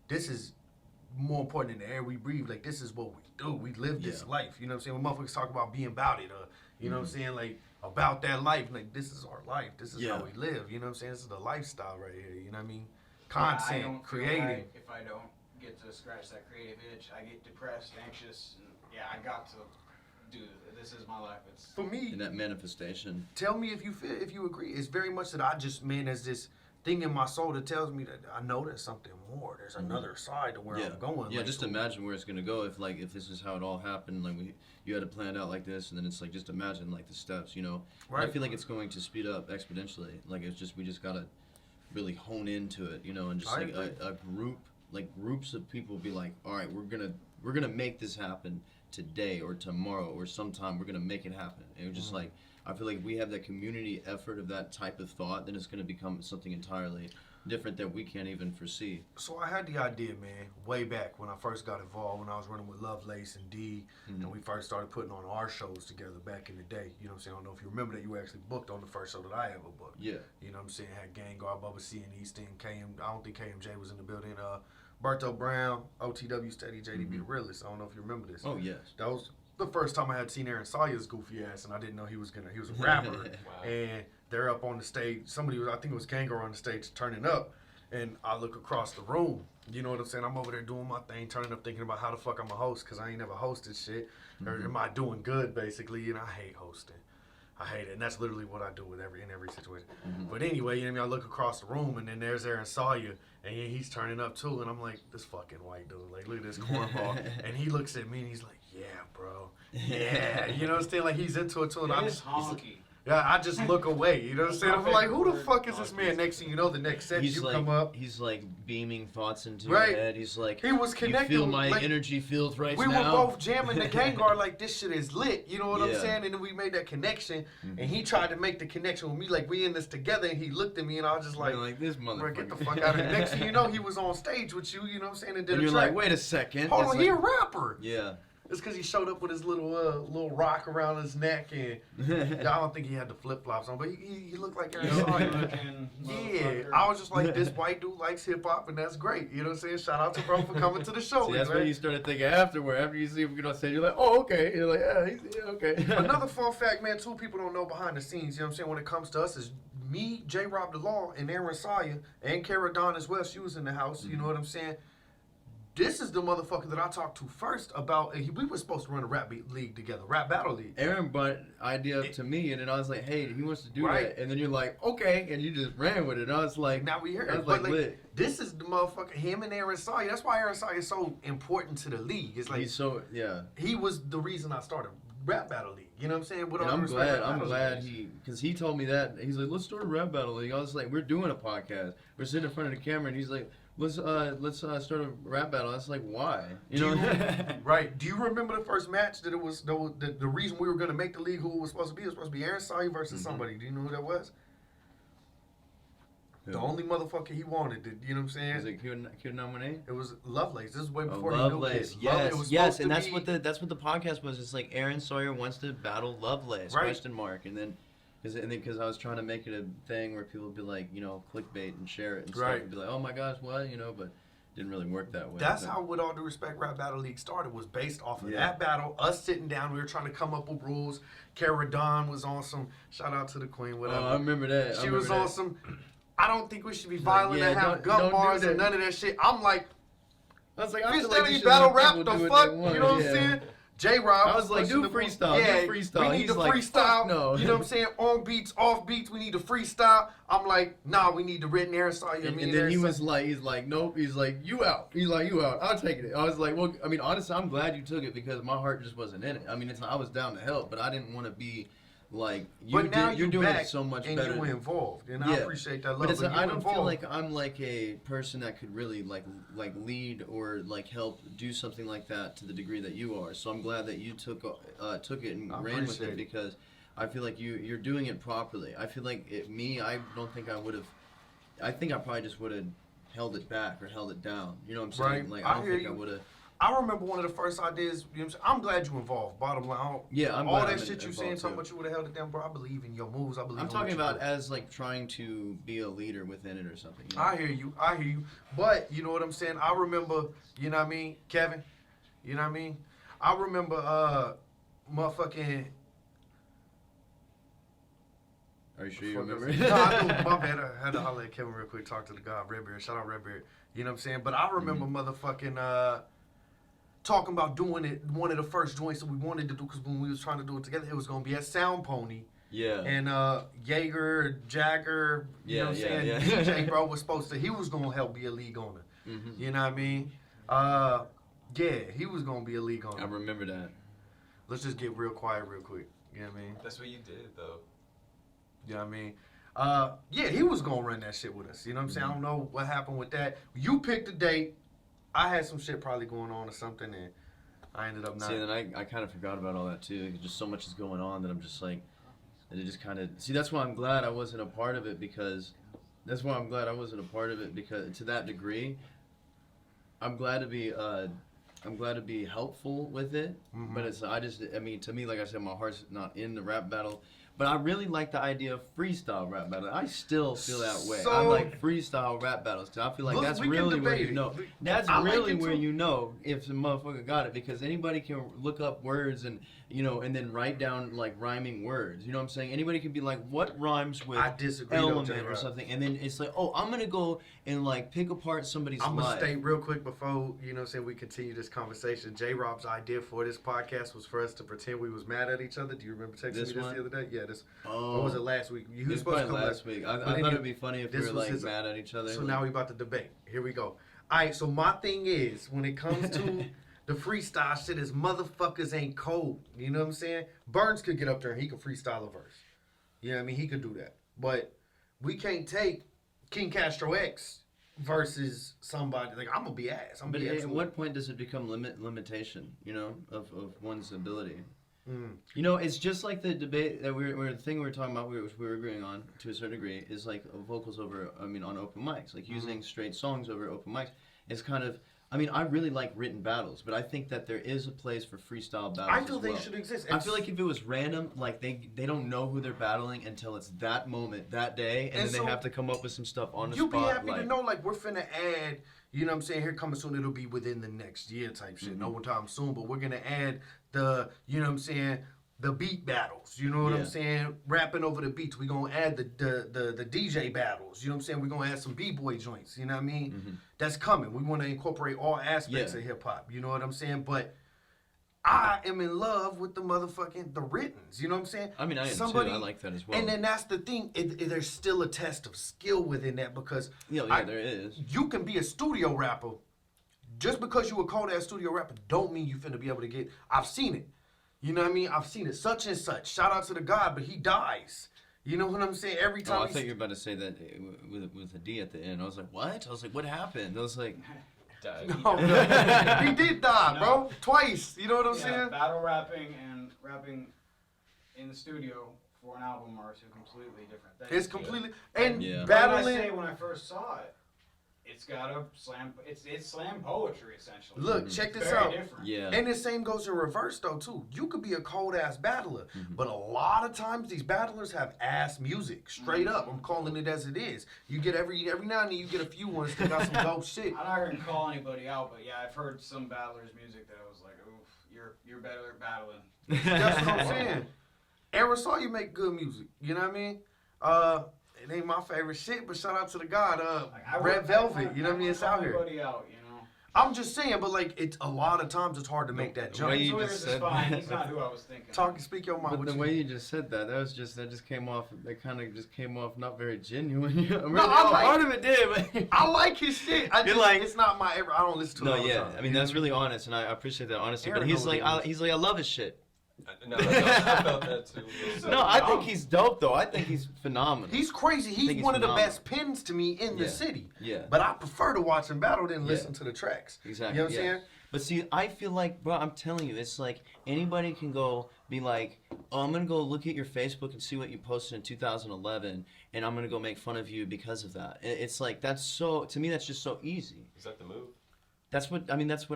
this is more important than the air we breathe. Like, this is what we do. We live this Yeah. life. You know what I'm saying? When motherfuckers talk about being about it, you know what I'm saying? Like, about that life. Like, this is our life. This is Yeah. how we live. You know what I'm saying? This is the lifestyle right here. You know what I mean? Yeah, I Content, don't feel creating. like if I don't get to scratch that creative itch, I get depressed, anxious, and yeah, I got to do this. Is my life. It's For me, in that manifestation. tell me if you feel, if you agree. It's very much that I just, man, there's this thing in my soul that tells me that I know there's something more. There's another side to where Yeah. I'm going. Yeah, Like, just imagine where it's gonna go if this is how it all happened. Like you had it planned out like this, and then it's like just imagine like the steps, you know. And I Right. feel like it's going to speed up exponentially. Like it's just we just gotta really hone into it, you know, and just I like a group, like groups of people be like, all right, we're gonna make this happen today or tomorrow or sometime. We're gonna make it happen. And it's just like I feel like we have that community effort of that type of thought, then it's gonna become something entirely different that we can't even foresee. So I had the idea, man, way back when I first got involved, when I was running with Lovelace and D, and we first started putting on our shows together back in the day. You know what I'm saying? I don't know if you remember that you were actually booked on the first show that I ever booked. Yeah. You know what I'm saying? Had Gang Guard, Bubba C and Easton, KM. I don't think KMJ was in the building. Berto Brown, OTW Steady, JDB the Realist. I don't know if you remember this. Oh yes. That was the first time I had seen Aaron Sawyer's goofy ass, and I didn't know he was a rapper. Wow. And they're up on the stage. Somebody was, I think it was Kangar on the stage, turning up. And I look across the room. You know what I'm saying? I'm over there doing my thing, turning up, thinking about how the fuck I'm a host, because I ain't never hosted shit. Or am I doing good, basically? And I hate hosting. I hate it. And that's literally what I do in every situation. But anyway, you know what I mean? I look across the room, and then there's Aaron Sawyer, and he's turning up too. And I'm like, this fucking white dude. Like, look at this cornball. And he looks at me, and he's like, yeah, bro. Yeah. You know what I'm saying? Like, he's into it too. And it I'm is just, honky. yeah, I just look away. You know what I'm saying? I'm like, who the fuck is this man? Next thing you know, the next set He's you like, come up. he's like beaming thoughts into Right. your head. He's like, He was you connecting. feel my like, energy field right we now. were both jamming the Gang Guard like this shit is lit. You know what I'm Yeah. saying? And then we made that connection, and he tried to make the connection with me, like we in this together. And he looked at me, and I was just like, Like this bro, motherfucker. get the fuck out of here. Next thing you know, he was on stage with you. You know what I'm saying? And did And a you're track. like, wait a second. Hold It's on, like, he a rapper. Yeah. It's because he showed up with his little rock around his neck, and I don't think he had the flip flops on, but he looked like Aaron Sawyer. Looking Yeah, motherfucker. I was just like, this white dude likes hip hop, and that's great. You know what I'm saying? Shout out to bro for coming to the show. See, that's man. what you started thinking afterward. After you see him get on stage, you're like, oh, okay. You're like, yeah, okay. Another fun fact, man, too, people don't know behind the scenes, you know what I'm saying, when it comes to us, is me, JrobThaLaw, and Aaron Sawyer, and Kara Dawn as well. She was in the house, you know what I'm saying? this is the motherfucker that I talked to first about. We were supposed to run a rap league together, rap battle league. Aaron brought idea up to me, and then I was like, "Hey, he wants to do Right. that." And then you're like, "Okay," and you just ran with it. And I was like, Now we hear I it. was But like, lit. this is the motherfucker, him and Aaron Sawyer. That's why Aaron Sawyer is so important to the league. It's like He's so he was the reason I started rap battle league. You know what I'm saying? With And all I'm due respect, glad. rap I'm battle glad leagues. because he told me that. He's like, "Let's start a rap battle league." I was like, "We're doing a podcast. We're sitting in front of the camera," and he's like, "Let's start a rap battle." I was like, "Why?" You know? Right. Do you remember the first match that it was the reason we were going to make the league? Who it was supposed to be? It was supposed to be Aaron Sawyer versus somebody. Do you know who that was? The only motherfucker he wanted. You know what I'm saying? Is it Kid Nominee? It was Lovelace. This is way Oh, before he knew Lovelace, kids. yes, It was yes, supposed and to that's be- that's what the podcast was. It's like Aaron Sawyer wants to battle Lovelace, Right. question mark, and then because I was trying to make it a thing where people would be like, clickbait and share it and stuff, Right. and be like, "Oh my gosh, what?" But it didn't really work that way. That's but, how, with all due respect, Rap Battle League started. Was based off of Yeah. that battle. Us sitting down, we were trying to come up with rules. Kara Dawn was on some. Shout out to the Queen. Whatever. Oh, I remember that. She was on some. I don't think we should be like, violent yeah, and have don't gun do bars that. and none of that shit. I'm like, I was like, bitch, I feel that like you ain't should battle let rap. people The do what fuck, they want, you know what yeah. I'm saying? J-Rob. I was like, do freestyle, do freestyle. We need He's to like, freestyle. fuck no. You know what I'm saying? On beats, off beats. We need to freestyle. I'm like, nah, we need the written Aaron Sawyer. And then he was like, he's like, nope. He's like, you out. He's like, you out. I'll take it. I was like, well, I mean, honestly, I'm glad you took it because my heart just wasn't in it. I mean, I was down to help, but I didn't want to be like, but now you're you doing back it so much and better. you involved, and I Yeah. appreciate that love. But you I don't feel involved. like I'm like a person that could really like lead or like help do something like that to the degree that you are. So I'm glad that you took it and I ran with appreciate it it. because I feel like you're doing it properly. I feel like I don't think I would have. I think I probably just would have held it back or held it down. You know what I'm saying? Right. Like I I don't hear think you. I would have. I remember one of the first ideas. You know what I'm saying? I'm glad you involved. Bottom line, I'm all glad that I'm shit you involved, saying, talking too. about you would have held it down, bro. I believe in your moves. I believe. I'm in talking what you about do. as like trying to be a leader within it or something. You know? I hear you. But you know what I'm saying? I remember, you know what I mean, Kevin? You know what I mean? I remember motherfucking Are you sure you remember? No, I do. My bad. I had to holler at Kevin real quick, talk to the guy, Redbeard. Shout out Redbeard. You know what I'm saying? But I remember motherfucking talking about doing it, one of the first joints that we wanted to do, because when we was trying to do it together, it was going to be at Sound Pony. Yeah. And Jaeger, Jagger, you know what I'm saying? yeah. DJ, bro, was supposed to, he was going to help be a league owner. Mhm. You know what I mean? Yeah, he was going to be a league owner. I remember that. Let's just get real quiet real quick. You know what I mean? That's what you did, though. You know what I mean? Yeah, he was going to run that shit with us. You know what I'm saying? I don't know what happened with that. You picked a date. I had some shit probably going on or something, and I ended up not. See, then I kind of forgot about all that too. Just so much is going on that I'm just like, that it just kind of. See, that's why I'm glad I wasn't a part of it because to that degree. I'm glad to be helpful with it, but I mean, to me, like I said, my heart's not in the rap battle. But I really like the idea of freestyle rap battle. I still feel that way. I So- like freestyle rap battles too. I feel like Look, that's we can really where debate you it. know. That's I like really it where too. you know if the motherfucker got it because anybody can look up words and and then write down like rhyming words. You know what I'm saying? Anybody can be like, what rhymes with I disagree, though, element J-Rob. or something, and then it's like, oh, I'm gonna go and like pick apart somebody's I'm going to life. state real quick before, you know what I'm saying, we continue this conversation. J-Rob's idea for this podcast was for us to pretend we was mad at each other. Do you remember texting This me this one? the other day? Yeah, this. Oh. What was it last week? You It was was supposed to probably come last week. I But thought anyway, it'd be funny if we this were was like his- mad at each other. So like- now we about to debate. Here we go. All right, so my thing is, when it comes to the freestyle shit, is motherfuckers ain't cold. You know what I'm saying? Burns could get up there and he could freestyle a verse. You know what I mean? He could do that. But we can't take King Castro X versus somebody. Like, I'm going to be ass. I'm But gonna be at absolute. what point does it become limitation, of one's ability? Mm. It's just like the debate that the thing we were talking about, which we were agreeing on to a certain degree, is like vocals on open mics, like using straight songs over open mics. It's kind of, I really like written battles, but I think that there is a place for freestyle battles. I feel as they well. should exist. I feel like if it was random, like they don't know who they're battling until it's that moment, that day, and And then so they have to come up with some stuff on the you spot. be happy like, to know, like, we're finna add, you know what I'm saying, here coming soon, it'll be within the next year type shit. No time soon, but we're gonna add the, you know what I'm saying, the beat battles. You know what I'm saying? Rapping over the beats. We're going to add the DJ battles. You know what I'm saying? We're going to add some B-boy joints. You know what I mean? That's coming. We want to incorporate all aspects of hip-hop. You know what I'm saying? But I am in love with the writtens. You know what I'm saying? I mean, I am too. I like that as well. And then that's the thing. There's still a test of skill within that because there is. You can be a studio rapper. Just because you a cold-ass studio rapper don't mean you finna be able to get... I've seen it. You know what I mean? I've seen it. Such and such. Shout out to the God, but he dies. You know what I'm saying? Every time I thought you were about to say that with a D at the end. I was like, what? I was like, what happened? I was like... No, he did die, bro. Twice. You know what I'm saying? Battle rapping and rapping in the studio for an album are two completely different things. It's completely... And battling... When I first saw it, it's got a slam. It's slam poetry essentially. Look, check this out. Different. Yeah. And the same goes in reverse though too. You could be a cold ass battler, but a lot of times these battlers have ass music. Straight up, I'm calling it as it is. You get every now and then you get a few ones that got some dope shit. I'm not gonna call anybody out, but yeah, I've heard some battlers' music that I was like, oof, you're better at battling. That's what I'm saying. Aaron saw you make good music. You know what I mean? It ain't my favorite shit, but shout out to the God, Red Velvet. You know what I mean? It's out here. Out, you know? I'm just saying, but like, it's a lot of times it's hard to make that jump. The way you just said fine. He's not who I was thinking. Speak your mind. But the way you just said that, that just came off. That kind of just came off not very genuine. Part of it did, but I like his shit. It's not my ever. I don't listen to it. No, yeah. I mean, that's really honest, and I appreciate that honesty. But he's like, I love his shit. No, I felt that too. No, I think he's dope though. I think he's phenomenal. He's crazy. He's one of the best pins to me in the city. Yeah. But I prefer to watch him battle than listen to the tracks. Exactly. You know what I'm saying? But see, I feel like, bro, I'm telling you, it's like anybody can go be like, oh, I'm going to go look at your Facebook and see what you posted in 2011, and I'm going to go make fun of you because of that. It's like, to me, that's just so easy. Is that the move? That's what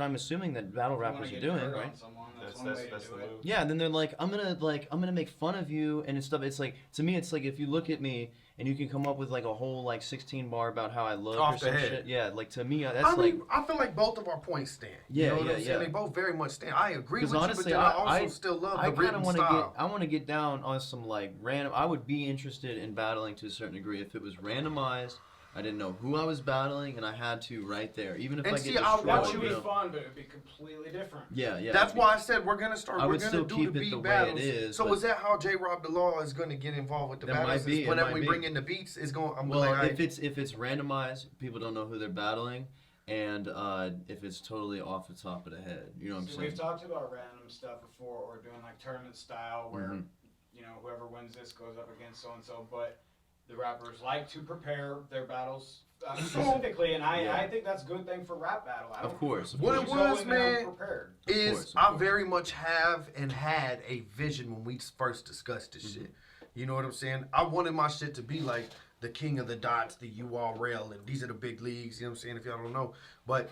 I'm assuming that battle rappers are doing, right? That's the move. Yeah, and then they're like, I'm gonna make fun of you and stuff. It's like, to me, it's like if you look at me and you can come up with like a whole like 16 bar about how I look off or some the head. shit. Yeah, like to me, I feel like both of our points stand. Yeah, you know what I'm saying? They both very much stand. I agree with honestly, you, but then I also still love the written style. I want to get down on some like random. I would be interested in battling to a certain degree if it was randomized. I didn't know who I was battling, and I had to right there. Even if I get destroyed. That would be fun, but it would be completely different. Yeah. That's why I said we're gonna start. We're gonna still do keep the it beat the way battles. it is. So is that how JrobThaLaw is gonna get involved with the battles? Whenever we bring in the beats, is going. If it's randomized, people don't know who they're battling, and if it's totally off the top of the head, you know what I'm saying? We've talked about random stuff before, or doing like tournament style, where whoever wins this goes up against so and so, but the rappers like to prepare their battles specifically, and I think that's a good thing for rap battle. Of course. What it was, man, is I very much have and had a vision when we first discussed this shit. You know what I'm saying? I wanted my shit to be like the King of the Dots, the URL, and these are the big leagues, you know what I'm saying, if y'all don't know. But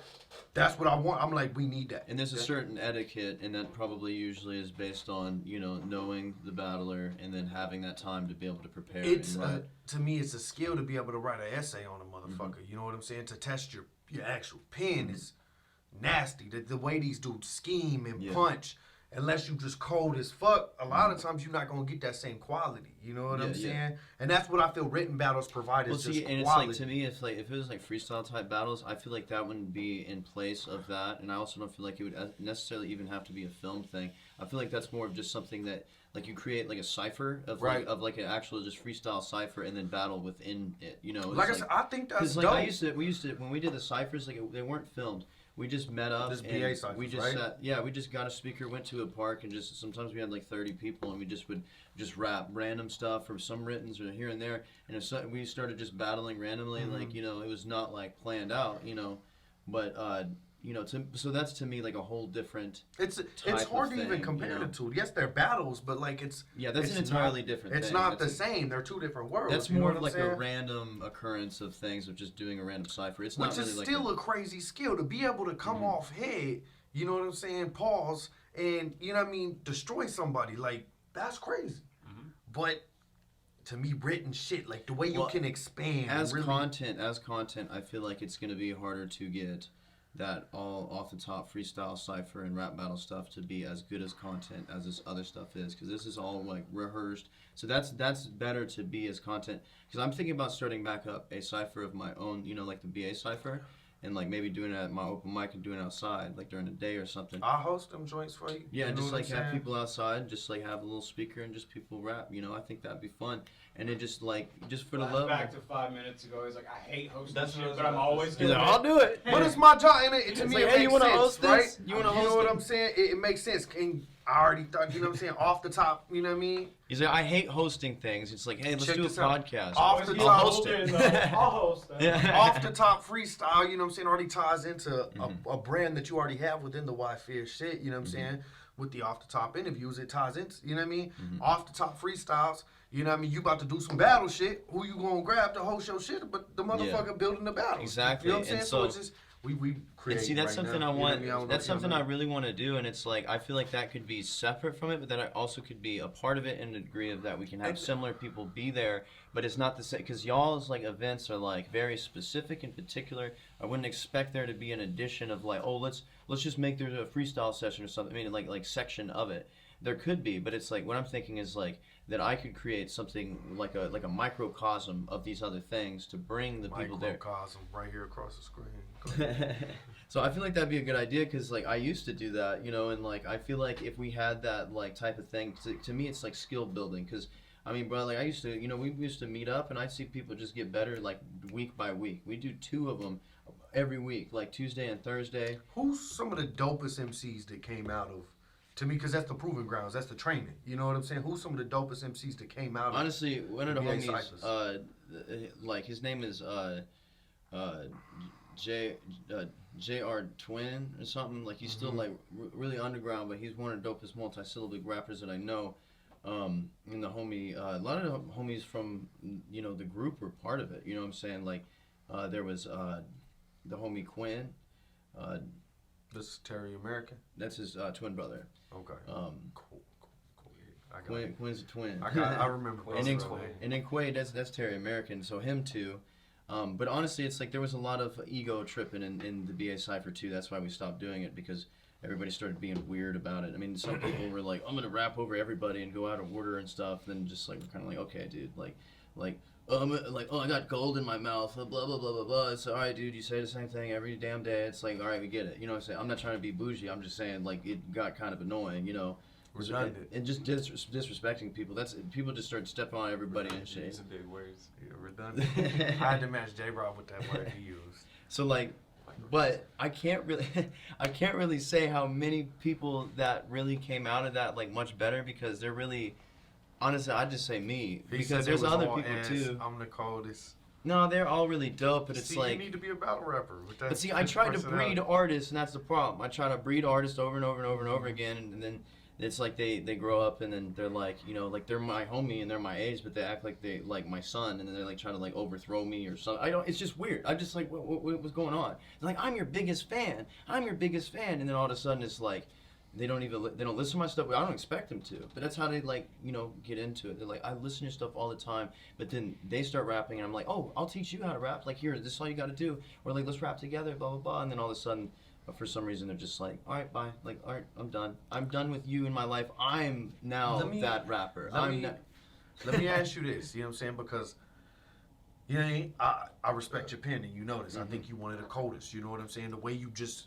that's what I want. I'm like, we need that. And there's a certain etiquette, and that probably usually is based on, knowing the battler and then having that time to be able to prepare. To me, it's a skill to be able to write an essay on a motherfucker. You know what I'm saying? To test your actual pen is nasty. The way these dudes scheme and punch, unless you just cold as fuck, a lot of times you're not going to get that same quality. You know what I'm saying? And that's what I feel written battles provide is just quality. It's like, to me, it's like, if it was like freestyle type battles, I feel like that wouldn't be in place of that. And I also don't feel like it would necessarily even have to be a film thing. I feel like that's more of just something that, like, you create like a cipher of like an actual just freestyle cipher and then battle within it. Like I said, I think that's dope. We used to when we did the ciphers, like they weren't filmed. We just met up and we just we just got a speaker, went to a park, and just sometimes we had like 30 people, and we just would just rap random stuff from some writtens or here and there, and we started just battling randomly, like it was not like planned out, but so that's to me like a whole different. It's hard to even compare the two. Yes, they're battles, but like that's an entirely different thing. It's not the same. They're two different worlds. That's more of like a random occurrence of things of just doing a random cipher. It's not really like still a crazy skill to be able to come off head. You know what I'm saying? Pause and destroy somebody. Like that's crazy. But to me, written shit, like the way you can expand as content, I feel like it's going to be harder to get that all off the top freestyle cypher and rap battle stuff to be as good as content as this other stuff is, because this is all like rehearsed. So that's better to be as content, because I'm thinking about starting back up a cypher of my own, you know, like the BA cypher, and like maybe doing it at my open mic and doing it outside, like during the day or something. I'll host them joints for you. Yeah, you know just like have saying? people outside, just like have a little speaker and just people rap. You know, I think that'd be fun. And it just like for the love. Back to 5 minutes ago, he's like, I hate hosting That's what I shit, was but I'm about to always say. He's doing like, it. I'll do it. But it's my job, and to It's me like, it hey, makes you wanna sense, host right? this? You wanna You know host what it? I'm saying? It makes sense. And I already thought, you know what I'm saying, off the top, you know what I mean? He's like, I hate hosting things. It's like, hey, let's Check do a this out. podcast. Off the He's top, host it. I'll host that. Yeah. off the top freestyle, you know what I'm saying, already ties into a brand that you already have within the Why Fear shit, you know what I'm saying? With the off the top interviews, it ties into, you know what I mean? Off the top freestyles, you know what I mean? You about to do some battle shit, who you gonna grab to host your shit? But the motherfucker building the battle. Exactly. You know what I'm saying? And So so- it's just, we create. And see, that's right something now. I You know want. what I mean? That's something I really want to do, and it's like I feel like that could be separate from it, but that I also could be a part of it in the degree of that we can have similar people be there, but it's not the same, because y'all's like events are like very specific and particular. I wouldn't expect there to be an addition of like, oh, let's just make there a freestyle session or something. I mean, like section of it. There could be, but it's like what I'm thinking is like that I could create something like a microcosm of these other things to bring the people there. Microcosm right here across the screen. So I feel like that'd be a good idea, because like I used to do that, you know, and like I feel like if we had that like type of thing, to me it's like skill building, because I mean, bro, like I used to, you know, we used to meet up and I'd see people just get better like week by week. We do 2 of them every week, like Tuesday and Thursday. Who's some of the dopest MCs that came out of, to me, because that's the proving grounds, that's the training. You know what I'm saying? Who's some of the dopest MCs that came out of? Honestly, one of the BA homies, ciphers? like his name is JR Twin or something. Like he's still like really underground, but he's one of the dopest multi-syllabic rappers that I know. And the homie, a lot of the homies from, you know, the group were part of it. You know what I'm saying? Like there was the homie Quinn. This is Terry American. That's his twin brother. Okay. Cool. I got it. Quinn's a twin. I remember. And then, both of them. and then Quaid, that's Terry American, so him too. But honestly, it's like there was a lot of ego tripping in the BA Cypher too. That's why we stopped doing it, because everybody started being weird about it. I mean, some people were like, I'm going to rap over everybody and go out of order and stuff. And then just like, we're kind of like, okay, dude, oh, I got gold in my mouth, blah, blah, blah, blah, blah. It's all right, dude, you say the same thing every damn day. It's like, all right, we get it. You know what I'm saying? I'm not trying to be bougie. I'm just saying, like, it got kind of annoying, you know. Redundant. And just disrespecting people. People just started stepping on everybody and shit. These are big words. Yeah, redundant. I had to match J-Rob with that word he used. So like, but I can't really say how many people that really came out of that like much better, because they're really, honestly, I'd just say me, He because said there's they was other all people ass. too. I'm the coldest. No, they're all really dope, but it's See, like, you need to be a battle rapper. With that but see, I tried to personality. breed artists, and that's the problem. I try to breed artists over and over and over and over again, and then it's like they grow up and then they're like, you know, like they're my homie and they're my age, but they act like they like my son, and then they're like trying to like overthrow me or something. It's just weird. I'm just like, what's going on? They're like, I'm your biggest fan, and then all of a sudden it's like, they don't listen to my stuff. I don't expect them to, but that's how they like, you know, get into it. They're like, I listen to your stuff all the time, but then they start rapping and I'm like, oh, I'll teach you how to rap. Like, here, this is all you got to do. Or like, let's rap together, blah blah blah. And then all of a sudden, for some reason, they're just like, all right, bye. Like, all right, I'm done. I'm done with you in my life. I'm now that rapper. Let me ask you this. You know what I'm saying? Because, you know, I respect your pen, and you know this. I think you one of the coldest. You know what I'm saying? The way you just,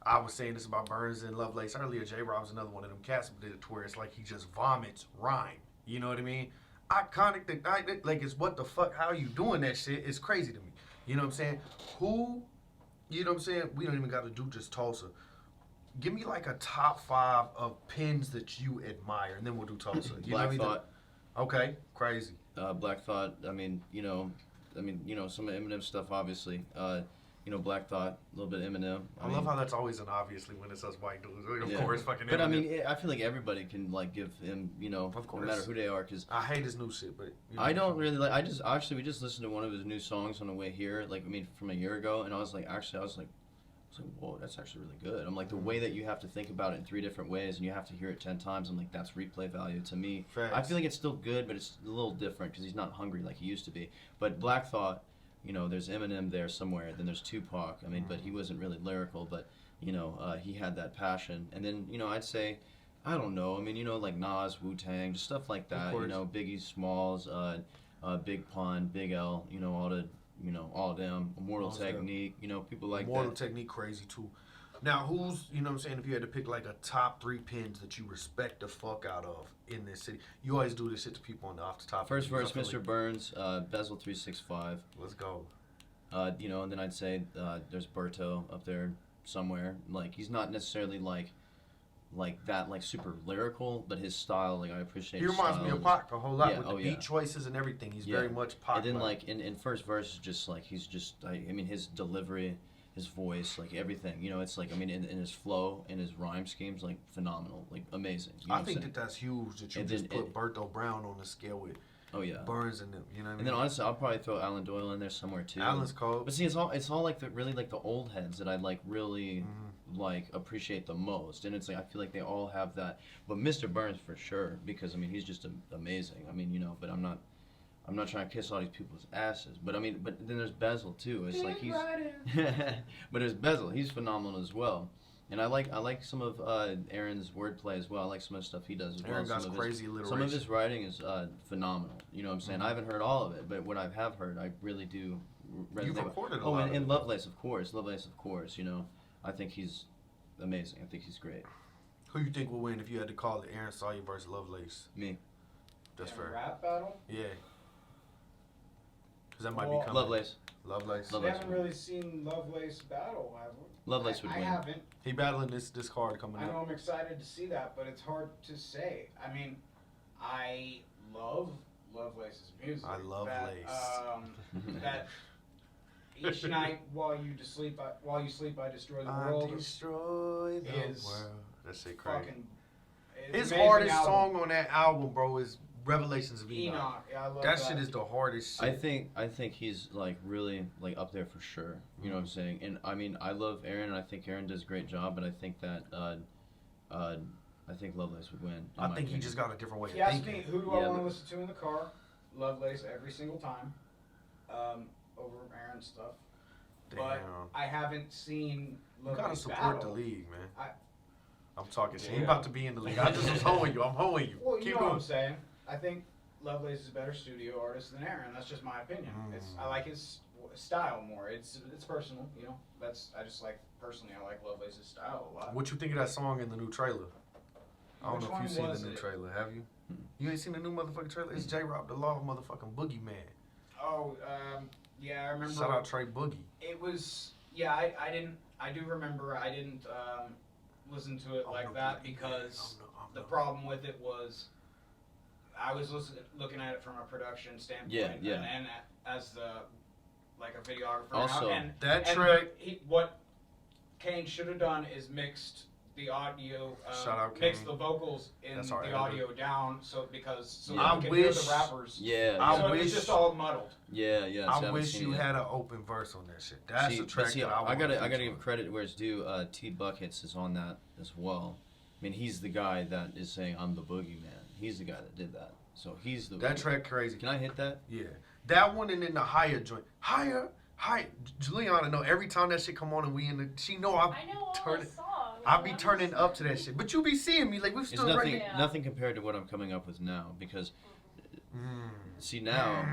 I was saying this about Burns and Lovelace earlier. J-Rob's another one of them cats who did it to where it's like he just vomits rhyme. You know what I mean? Iconic. Like, it's what the fuck? How you doing that shit? It's crazy to me. You know what I'm saying? Who? You know what I'm saying? We don't even got to do just Tulsa. Give me like a top 5 of pens that you admire, and then we'll do Tulsa. You Black know Thought. Okay, crazy. Black Thought. I mean, you know, some of Eminem stuff, obviously. You know, Black Thought, a little bit of Eminem. I love how that's always an obviously when it's us white dudes. Of Yeah. course, fucking. But I Eminem. mean, I feel like everybody can like give him, you know, Of course. no matter who they are, because I hate his new shit, but you know. I don't really like. We just listened to one of his new songs on the way here, like from a year ago, and I was like, whoa, that's actually really good. I'm like, the way that you have to think about it in 3 different ways, and you have to hear it 10 times. I'm like, that's replay value to me. Facts. I feel like it's still good, but it's a little different because he's not hungry like he used to be. But Black Thought, You know, there's Eminem there somewhere. Then there's Tupac. I mean, but he wasn't really lyrical, but you know, he had that passion. And then you know, I'd say, I don't know. I mean, you know, like Nas, Wu-Tang, just stuff like that. You know, Biggie Smalls, Big Pun, Big L. You know, all of them. Immortal Technique. You know, people like Immortal that. Technique, crazy too. Now, who's, you know what I'm saying, if you had to pick like a top 3 pins that you respect the fuck out of in this city? You always do this shit to people on the off the top. First verse, Mr. Burns, Bezel 365. Let's go. You know, and then I'd say there's Berto up there somewhere. Like, he's not necessarily like that, like super lyrical, but his style, like I appreciate. He reminds me of Pac a whole lot with the beat choices and everything. He's very much Pac. And then like in first verse, is just like he's just I mean his delivery, his voice, like everything. You know, it's like I mean in his flow and his rhyme schemes, like phenomenal, like amazing. You know I think that's huge that you just put Berto Brown on the scale with. Oh yeah. Burns and them, you know what I mean? And then honestly, I'll probably throw Alan Doyle in there somewhere too. Alan's cold. But see, it's all like really like the old heads that I like really like appreciate the most. And it's like I feel like they all have that. But Mr. Burns for sure, because I mean he's just amazing. I mean, you know, but I'm not trying to kiss all these people's asses. But I mean, but then there's Bezel too. It's like he's but there's Bezel. He's phenomenal as well. And I like some of Aaron's wordplay as well. I like some of the stuff he does as well. Aaron got crazy alliteration. Some of his writing is phenomenal. You know what I'm saying? I haven't heard all of it, but what I have heard, I really do resonate. You've recorded a lot. lot. And Lovelace, of course. You know, I think he's amazing. I think he's great. Who you think will win if you had to call it Aaron Sawyer versus Lovelace? Me. That's fair. Rap battle? Yeah. Because that might be coming. Lovelace. We haven't really seen Lovelace battle, have we? Lovelace would win. I haven't. He battling this card coming I up. know I'm excited to see that, but it's hard to say. I mean, I love Lovelace's music. I love Lace. That each night while you sleep, I destroy the world. I destroy the is world. That shit crazy. His amazing hardest album. song on that album, bro, is Revelations of Enoch. Yeah, I love That shit is the hardest shit. I think he's like really like up there for sure. You know what I'm saying? And I mean, I love Aaron, and I think Aaron does a great job. But I think that I think Lovelace would win. I think he just got a different way He of asked thinking. me who do I want to listen to in the car. Lovelace every single time, over Aaron's stuff. Damn. But I haven't seen You Lovelace gotta support battle. the league, man. I- I'm talking shit. He about to be in the league. I just was hoeing you. I'm hoeing you. Well, you Keep know going. what I'm saying. I think Lovelace is a better studio artist than Aaron. That's just my opinion. I like his style more. It's personal, you know. I just like personally. I like Lovelace's style a lot. What you think of that song in the new trailer? I don't Which know if you've one seen the new was it? trailer. Have you? You ain't seen the new motherfucking trailer? It's JrobThaLaw, motherfucking Boogeyman. Oh, yeah, I remember. Shout out Trey Boogie. It was, yeah, I do remember I didn't listen to it like that because the problem with it was I was looking at it from a production standpoint and as like a videographer. Also, that track. What Kane should have done is mixed the audio, Shout out mixed Kane. the vocals in That's the our editor. audio down so we I can hear wish- the rappers. I So wish- it's just all muddled. Yeah. I wish you had an open verse on that shit. That's a track that I gotta wanna give credit where it's due. T Buckets is on that as well. I mean, he's the guy that is saying I'm the boogeyman. He's the guy that did that. So he's the. That track crazy. Can I hit that? Yeah, that one and then the higher joint. Higher. Juliana know every time that shit come on and we in the. She know I know all turn the it. songs. I be turning up to that shit. But you be seeing me like we've It's still nothing. right. Nothing compared to what I'm coming up with now because. See now,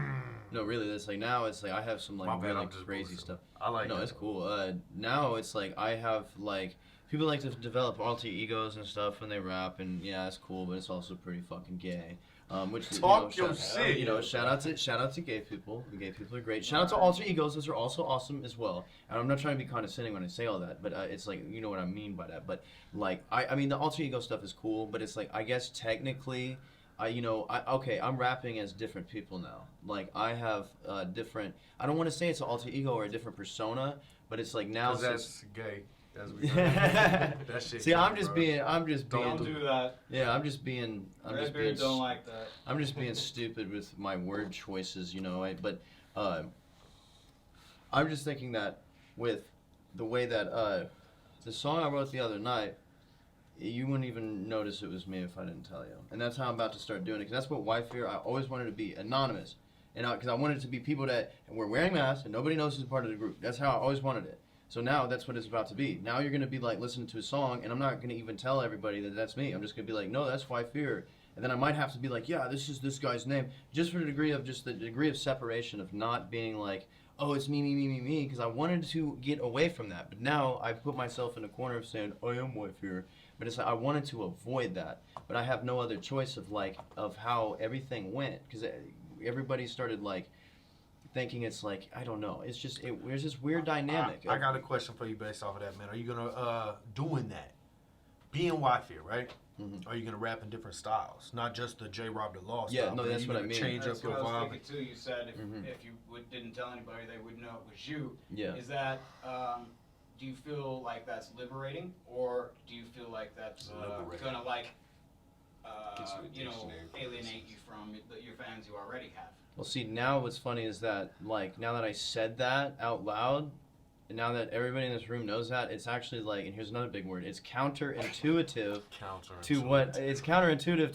no, really, it's like now it's like I have some My like bad, really I'm just crazy bullshit. stuff. I like No, that. it's cool. Now it's like I have like people like to develop alter egos and stuff when they rap, and yeah, it's cool, but it's also pretty fucking gay. Which Talk you know, your shout, shit. You know, shout out to gay people. Gay people are great. Shout out to alter egos; those are also awesome as well. And I'm not trying to be condescending when I say all that, but it's like you know what I mean by that. But like I mean the alter ego stuff is cool, but it's like I guess technically. I'm rapping as different people now. Like I have different. I don't want to say it's an alter ego or a different persona, but it's like now. That's gay. As we that shit. See, gay, I'm just bro. being. Don't do that. Yeah, I'm just being. Redbeard don't like that. I'm just being stupid with my word choices, you know. But I'm just thinking that with the way that the song I wrote the other night. You wouldn't even notice it was me if I didn't tell you. And that's how I'm about to start doing it. Because that's what Wi-Fi, I always wanted to be anonymous. And because I wanted it to be people that were wearing masks and nobody knows who's part of the group. That's how I always wanted it. So now that's what it's about to be. Now you're gonna be like listening to a song, and I'm not gonna even tell everybody that that's me. I'm just gonna be like, no, that's Why Fear. And then I might have to be like, yeah, this is this guy's name, just for the degree of separation of not being like, oh, it's me, because I wanted to get away from that. But now I put myself in a corner of saying, I am Why Fear. But it's like I wanted to avoid that, but I have no other choice of how everything went, because everybody started like thinking it's like, I don't know, it's just there's this weird dynamic. I got a question for you based off of that, man. Are you gonna doing that, being Why Fear, right? Mm-hmm. Are you gonna rap in different styles, not just the JrobThaLaw style? Yeah, no, that's what I mean. Change that's up your what I was vibe. thinking too. You said if you didn't tell anybody, they would know it was you. Yeah. Is that do you feel like that's liberating, or do you feel like that's gonna like alienate you from your fans you already have? Well, see, now what's funny is that, like, now that I said that out loud, and now that everybody in this room knows that, it's actually like, and here's another big word, it's counterintuitive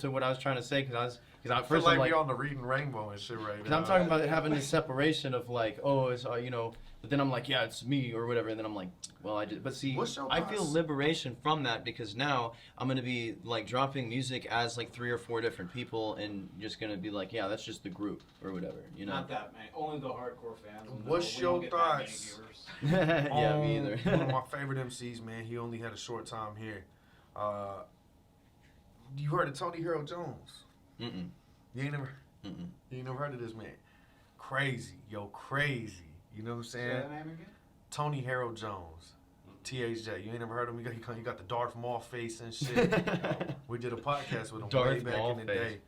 to what I was trying to say, because I feel like we're on the Reading Rainbow and shit right now. Because I'm talking about having this separation of like, oh, it's but then I'm like, yeah, it's me or whatever, and then I'm like, well, I did. But see, I feel liberation from that, because now I'm gonna be like dropping music as like 3 or 4 different people, and just gonna be like, yeah, that's just the group or whatever, Not that many, only the hardcore fans. What's your thoughts? Yeah, me either. One of my favorite MCs, man. He only had a short time here. You heard of Tony Harold Jones? Mm-mm. You ain't never heard of this man? Crazy. You know what I'm saying? Say that name again? Tony Harold Jones. THJ. You ain't never heard of him? He got the Darth Maul face and shit. We did a podcast with him way back in the day.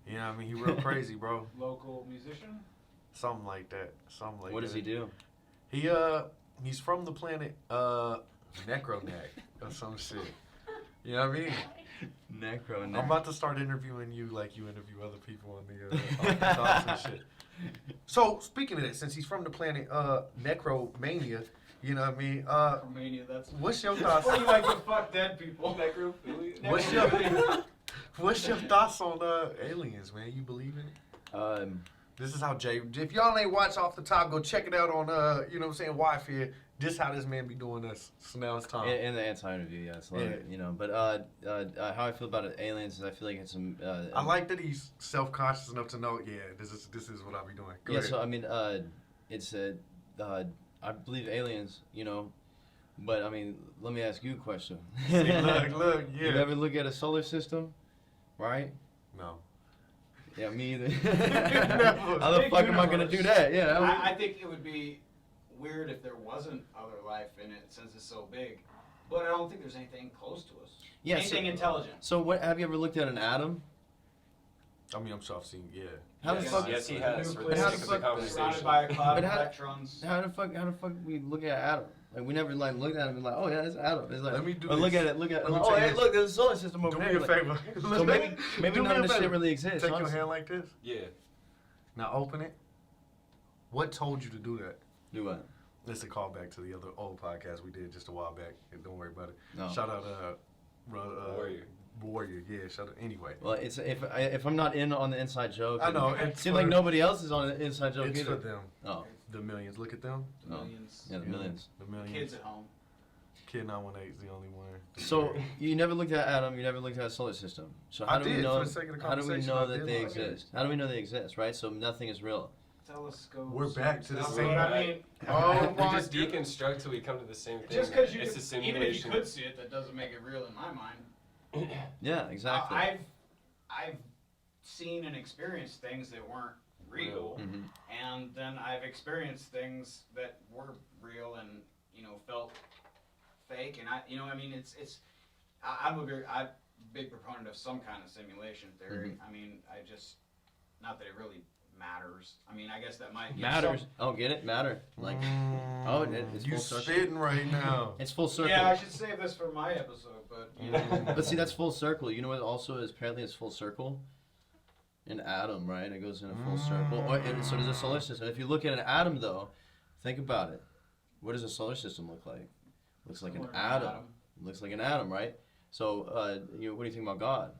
You know what I mean? He real crazy, bro. Local musician? Something like that. What does he do? He's from the planet Necronac or some shit. You know what I mean? Necronac. I'm about to start interviewing you like you interview other people on the talks and shit. So speaking of that, since he's from the planet Necromania, you know what I mean? Necromania, that's what's your thoughts? What do you like to fuck dead people? Necrophilia. What's your thoughts on aliens, man? You believe in it? This is how if y'all ain't watch Off the Top, go check it out on you know what I'm saying, Why Fear. This how this man be doing this. So now it's time. In the anti-interview, yeah, it's like, you know. But how I feel about aliens is I feel like it's some. I like that he's self-conscious enough to know. Yeah, this is what I be doing. Go ahead. So I mean, it's I believe aliens, you know. But I mean, let me ask you a question. See, look, yeah. You ever look at a solar system, right? No. Yeah, me either. How the fuck am I gonna do that? Yeah. I think it would be weird if there wasn't other life in it, since it's so big. But I don't think there's anything close to us. Yeah, anything intelligent. So what? Have you ever looked at an atom? I mean, I'm sure I've seen. Yeah. How the fuck? Yes, he has. For the How sake the of the fuck? conversation. Surrounded by a cloud But of how- electrons. How the fuck we look at an atom? Like we never like looked at it and be like, oh yeah, it's an atom. It's like, Let me do or look this. at it. Look at. Let me Oh take hey, this. look, there's a solar system over Do there. me a Like, favor. so maybe Do none me of a this shit favor. really exists. Take your honestly. hand like this. Yeah. Now open it. What told you to do that? Do what? It's a callback to the other old podcast we did just a while back. And don't worry about it. No. Shout out Warrior. Yeah, shout out. Anyway. Well, it's if I'm not in on the inside joke. I know. It seems like nobody else is on the inside joke It's either. for them. Oh. The millions. Look at them. Millions. Yeah, the millions. The millions. Kids at home. Kid 918 is the only one. So you never looked at atom. You never looked at a solar system. So how I do we did, know? for the sake of the How do we conversation, know I that did they look at it. exist? How do we know they exist? Right. So nothing is real. Telescopes. We're back to the That's same- what I mean. Oh We my just deconstruct till we come to the same thing. Just because you it's could, a simulation. even if you could see it, that doesn't make it real in my mind. Yeah. Exactly. I've seen and experienced things that weren't real, Mhm. and then I've experienced things that were real and felt fake. And I'm a big proponent of some kind of simulation theory. Mhm. I mean, not that it really matters. I mean, I guess that might give Matters. some- Oh, get it? Matter. Like. It's you full circle. spitting right now. It's full circle. Yeah, I should save this for my episode, but But see, that's full circle. You know what also is? Apparently it's full circle? An atom, right? It goes in a full circle. And so does a solar system. If you look at an atom, though, think about it. What does a solar system look like? Looks like an Similar to an atom. atom. It looks like an atom, right? So, what do you think about God?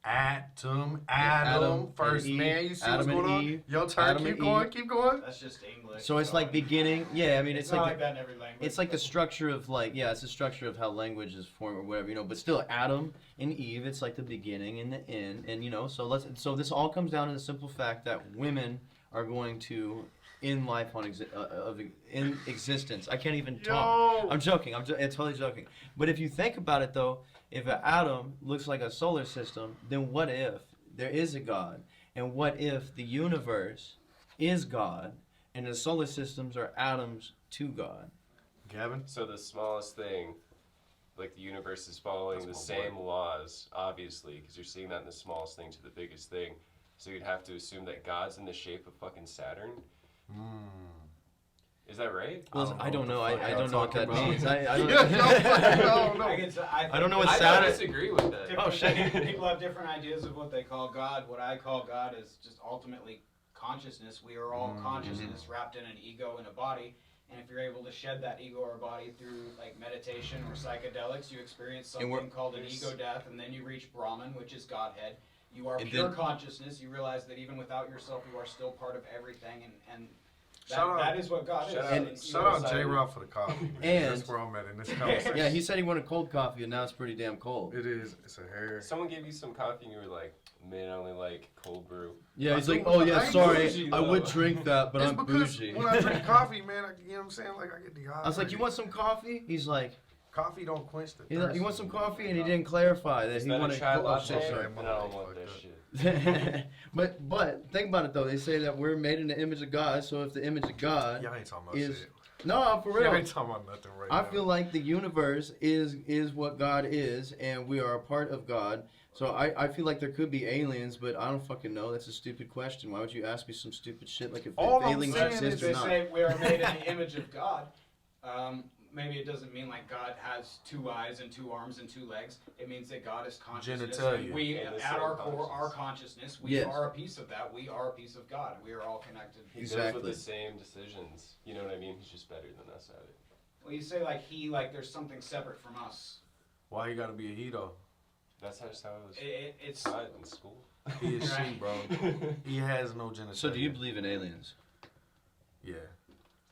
Adam, first man. You see what's going on? Your turn. Keep going. That's just English. So it's like beginning. Yeah, I mean it's not like like that in every language. it's like the structure of it's the structure of how language is formed or whatever, you know. But still, Adam and Eve, it's like the beginning and the end, and you know. So this all comes down to the simple fact that women are going to in life in existence. I can't even talk. I'm joking. I'm totally joking. But if you think about it though, if an atom looks like a solar system, then what if there is a God? And what if the universe is God and the solar systems are atoms to God? Gavin? So the smallest thing, like the universe is following the same laws, obviously, because you're seeing that in the smallest thing to the biggest thing. So you'd have to assume that God's in the shape of fucking Saturn. Is that right? Well, I don't know. I don't know what that means. I don't know what I Saturn. don't disagree with that. Oh shit! People have different ideas of what they call God. What I call God is just ultimately consciousness. We are all consciousness wrapped in an ego and a body. And if you're able to shed that ego or body through like meditation or psychedelics, you experience something called an ego death, and then you reach Brahman, which is Godhead. You are pure consciousness. You realize that even without yourself, you are still part of everything, and that is what God is. Shout out J-Rob for the coffee. And that's where I'm at in this conversation. Yeah, he said he wanted cold coffee, and now it's pretty damn cold. It is. It's a hair. Someone gave you some coffee, and you were like, "Man, I only like cold brew." Yeah, he's like, "Oh yeah, sorry, I would drink that, but it's I'm because bougie." When I drink coffee, man, you know what I'm saying? Like I get dehydrated. I was like, "You want some coffee?" He's like, "Coffee don't quench the he's thirst." like, "You want some coffee?" And he didn't clarify that he wanted. Chai Oh, latte? shit, sorry. I don't want that shit. but think about it though. They say that we're made in the image of God. So if the image of God Y'all ain't talking about is shit. no, for real. Y'all ain't talking about nothing right now. I feel like the universe is what God is, and we are a part of God. So I feel like there could be aliens, but I don't fucking know. That's a stupid question. Why would you ask me some stupid shit like if aliens exist or they not? say we are made in the image of God. Maybe it doesn't mean like God has 2 eyes and 2 arms and 2 legs. It means that God is consciousness. And we, at our core, are consciousness. We are a piece of that. We are a piece of God. We are all connected. He goes with the same decisions. You know what I mean? He's just better than us at it. Well, you say like there's something separate from us. Why you gotta be a he though? That's just how it was it's taught in school. He is she, bro. He has no genitalia. So do you believe in aliens? Yeah.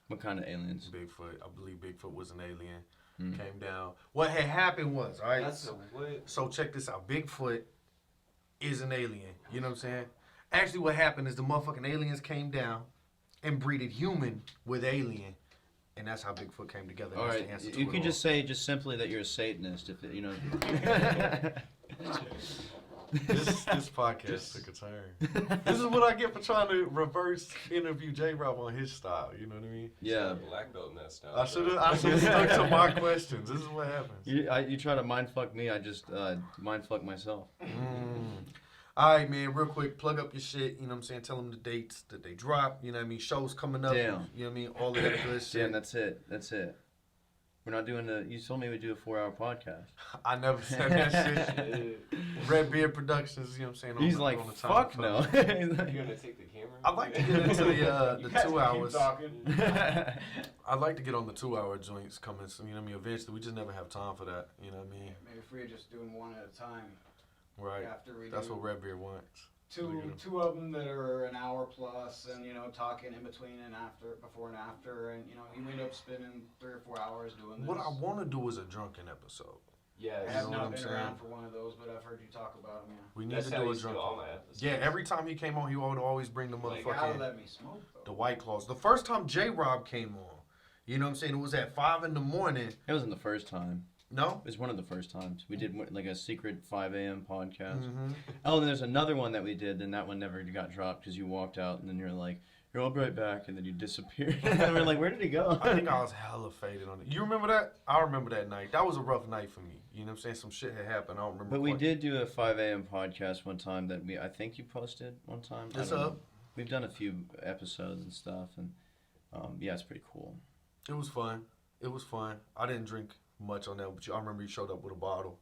What kind of aliens? Bigfoot. I believe Bigfoot was an alien. Came down. What had happened was, all right? So check this out. Bigfoot is an alien. You know what I'm saying? Actually, what happened is the motherfucking aliens came down and breeded human with alien. And that's how Bigfoot came together. All right. You can just say just simply that you're a Satanist, if it, you know. This podcast took a turn. This is what I get for trying to reverse interview J-Rob on his style. You know what I mean? Yeah. Black belt in that style. I should have stuck to my questions. This is what happens. You try to mind fuck me, I just mind fuck myself. All right, man, real quick, plug up your shit, you know what I'm saying? Tell them the dates that they drop, you know what I mean? Shows coming up, Damn. You know what I mean? All of that good shit. Damn, that's it. We're not doing you told me we'd do a 4-hour podcast. I never said that shit. Red Beard Productions, you know what I'm saying? He's like, fuck no. You're going to take the camera? I'd like to get into the 2 hours. I'd like to get on the 2-hour joints coming, so, you know what I mean? Eventually, we just never have time for that, you know what I mean? Maybe if we were just doing one at a time. Right. That's what Red Beard wants. Two of them that are an hour plus, and talking in between and after, before and after, and you end up spending 3 or 4 hours doing this. What I want to do is a drunken episode. Yeah, I have not been around for one of those, but I've heard you talk about them. Yeah. We need to do a drunken. Yeah, every time he came on, he would always bring the motherfucking. You gotta let me smoke though. The White Claws. The first time J-Rob came on, you know what I'm saying? It was at 5 in the morning. It wasn't the first time. No? It was one of the first times. We did like a secret 5 a.m. podcast. Oh, and there's another one that we did, then that one never got dropped because you walked out and then you're like, "Here, I'll be right back," and then you disappeared. And we're like, "Where did he go?" I think I was hella faded on it. You remember that? I remember that night. That was a rough night for me. You know what I'm saying? Some shit had happened. I don't remember. But we did do a 5 a.m. podcast one time that I think you posted one time. It's up. We've done a few episodes and stuff, and yeah, it's pretty cool. It was fun. I didn't drink much on that, but I remember you showed up with a bottle,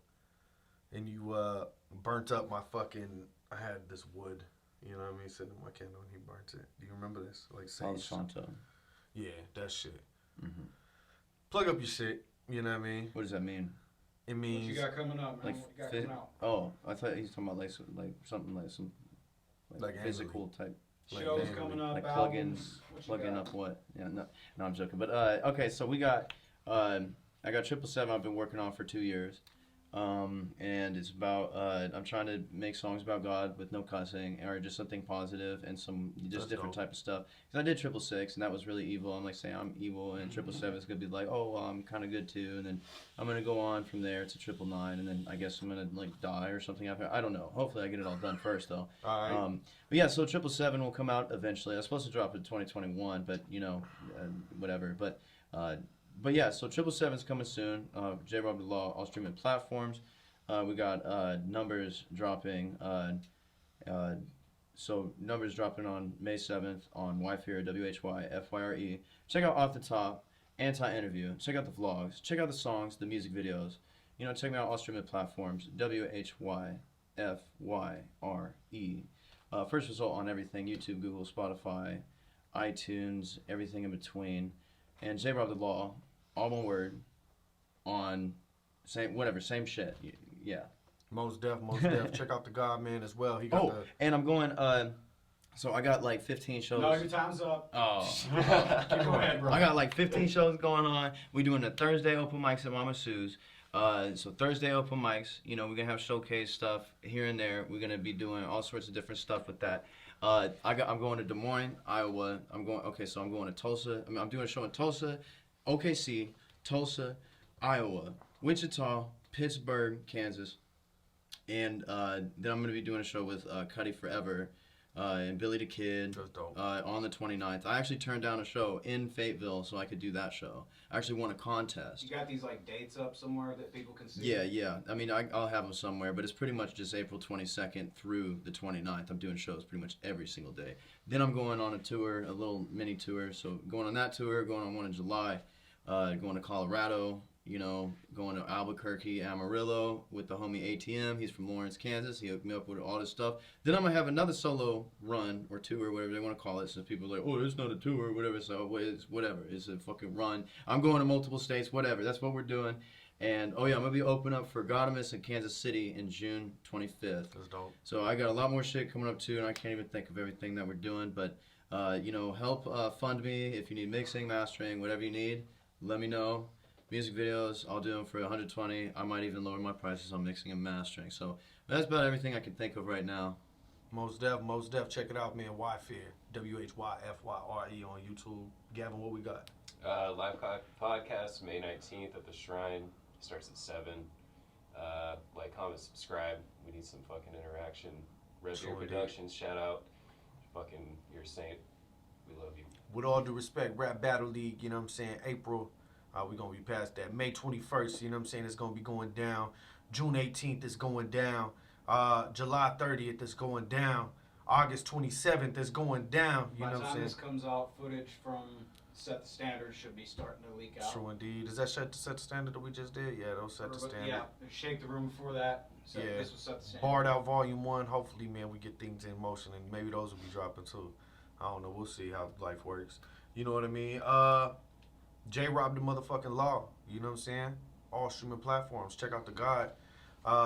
and you burnt up my fucking. I had this wood, you know what I mean, sitting in my candle, and he burnt it. Do you remember this? Like Palo Santo. Yeah, that shit. Plug up your shit. You know what I mean? What does that mean? It means. What you got coming up, man? Like What you got fit, coming out? oh, I thought he was talking about like something like some Like physical type. Shows Like, coming up, Like albums. plug-in up what? Yeah, no, I'm joking. But okay, so we got I got 777 I've been working on for 2 years, and it's about I'm trying to make songs about God with no cussing or just something positive and some just That's different dope. type of stuff. Because I did 666 and that was really evil. I'm like saying I'm evil, and 777 is gonna be like, oh, well, I'm kind of good too, and then I'm gonna go on from there to 999, and then I guess I'm gonna like die or something after. I don't know. Hopefully I get it all done first though. All right. But yeah, so 777 will come out eventually. I was supposed to drop it in 2021, but you know, whatever. But yeah, so 777's coming soon. JrobThaLaw, all streaming platforms. We got numbers dropping. So numbers dropping on May 7th on Wi-Fi, WHYFYRE. Check out Off the Top, Anti-Interview. Check out the vlogs. Check out the songs, the music videos. You know, check me out all streaming platforms. WHYFYRE. First result on everything: YouTube, Google, Spotify, iTunes, everything in between. And JrobThaLaw, all one word, on same shit. Yeah. Most def. Check out the God Man as well. He got Oh, and I'm going. So I got like 15 shows. No, your time's up. Oh. Go ahead, bro. I got like 15 shows going on. We're doing the Thursday open mics at Mama Sue's. So Thursday open mics, you know, we're gonna have showcase stuff here and there. We're gonna be doing all sorts of different stuff with that. I'm going to Des Moines, Iowa. I'm going to Tulsa. I'm doing a show in Tulsa, OKC, Tulsa, Iowa, Wichita, Pittsburgh, Kansas, and then I'm gonna be doing a show with Cuddy Forever. And Billy the Kid on the 29th. I actually turned down a show in Fayetteville so I could do that show. I actually won a contest. You got these like dates up somewhere that people can see? Yeah. I mean, I'll have them somewhere, but it's pretty much just April 22nd through the 29th. I'm doing shows pretty much every single day. Then I'm going on a tour, a little mini tour. So going on that tour, going on one in July, going to Colorado, you know, going to Albuquerque, Amarillo with the homie ATM. He's from Lawrence, Kansas. He hooked me up with all this stuff. Then I'm going to have another solo run or tour, whatever they want to call it. So people are like, oh, it's not a tour or whatever. So it's whatever. It's a fucking run. I'm going to multiple states, whatever. That's what we're doing. And, oh, yeah, I'm going to be open up for Godimus in Kansas City in June 25th. That's dope. So I got a lot more shit coming up, too, and I can't even think of everything that we're doing. But, you know, help fund me if you need mixing, mastering, whatever you need. Let me know. Music videos, I'll do them for $120. I might even lower my prices on mixing and mastering. So that's about everything I can think of right now. Most def. Check it out, man. Wi-Fi, WHYFYRE on YouTube. Gavin, what we got? Live podcast May 19th at the Shrine. Starts at 7. Like, comment, subscribe. We need some fucking interaction. Red Beer Productions, shout out. Fucking, you're a saint. We love you. With all due respect, Rap Battle League, you know what I'm saying, April. We're going to be past that. May 21st, you know what I'm saying, it's going to be going down. June 18th is going down. July 30th is going down. August 27th is going down. You know what I'm saying? By the time this comes out, footage from Set the Standard should be starting to leak out. True indeed. Is that set the standard that we just did? Yeah, those set the standard. Yeah, Shake the Room before that. So Yeah. This was Set the Standard. Barred Out Volume 1. Hopefully, man, we get things in motion, and maybe those will be dropping too. I don't know. We'll see how life works. You know what I mean? J-Rob the motherfucking Law. You know what I'm saying? All streaming platforms. Check out the God.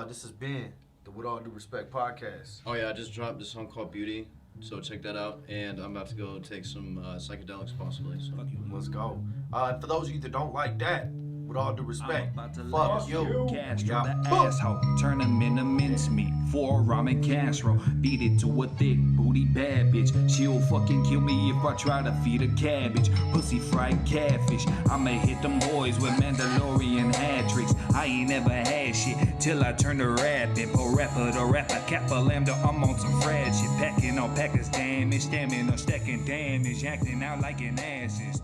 This has been the With All Due Respect podcast. Oh, yeah, I just dropped this song called Beauty. So check that out. And I'm about to go take some psychedelics possibly. So. Let's go. For those of you that don't like that, with all due respect, fuck you. Castro the asshole, turn him into mincemeat. 4 ramen Castro, beat it to a thick booty bad bitch. She'll fucking kill me if I try to feed her cabbage. Pussy fried catfish, I'ma hit them boys with Mandalorian hat tricks. I ain't never had shit till I turn to rapping. Po rapper to rapper, Kappa Lambda, I'm on some fried shit. Packing on Packers damage, stamina, stacking damage, acting out like an asses.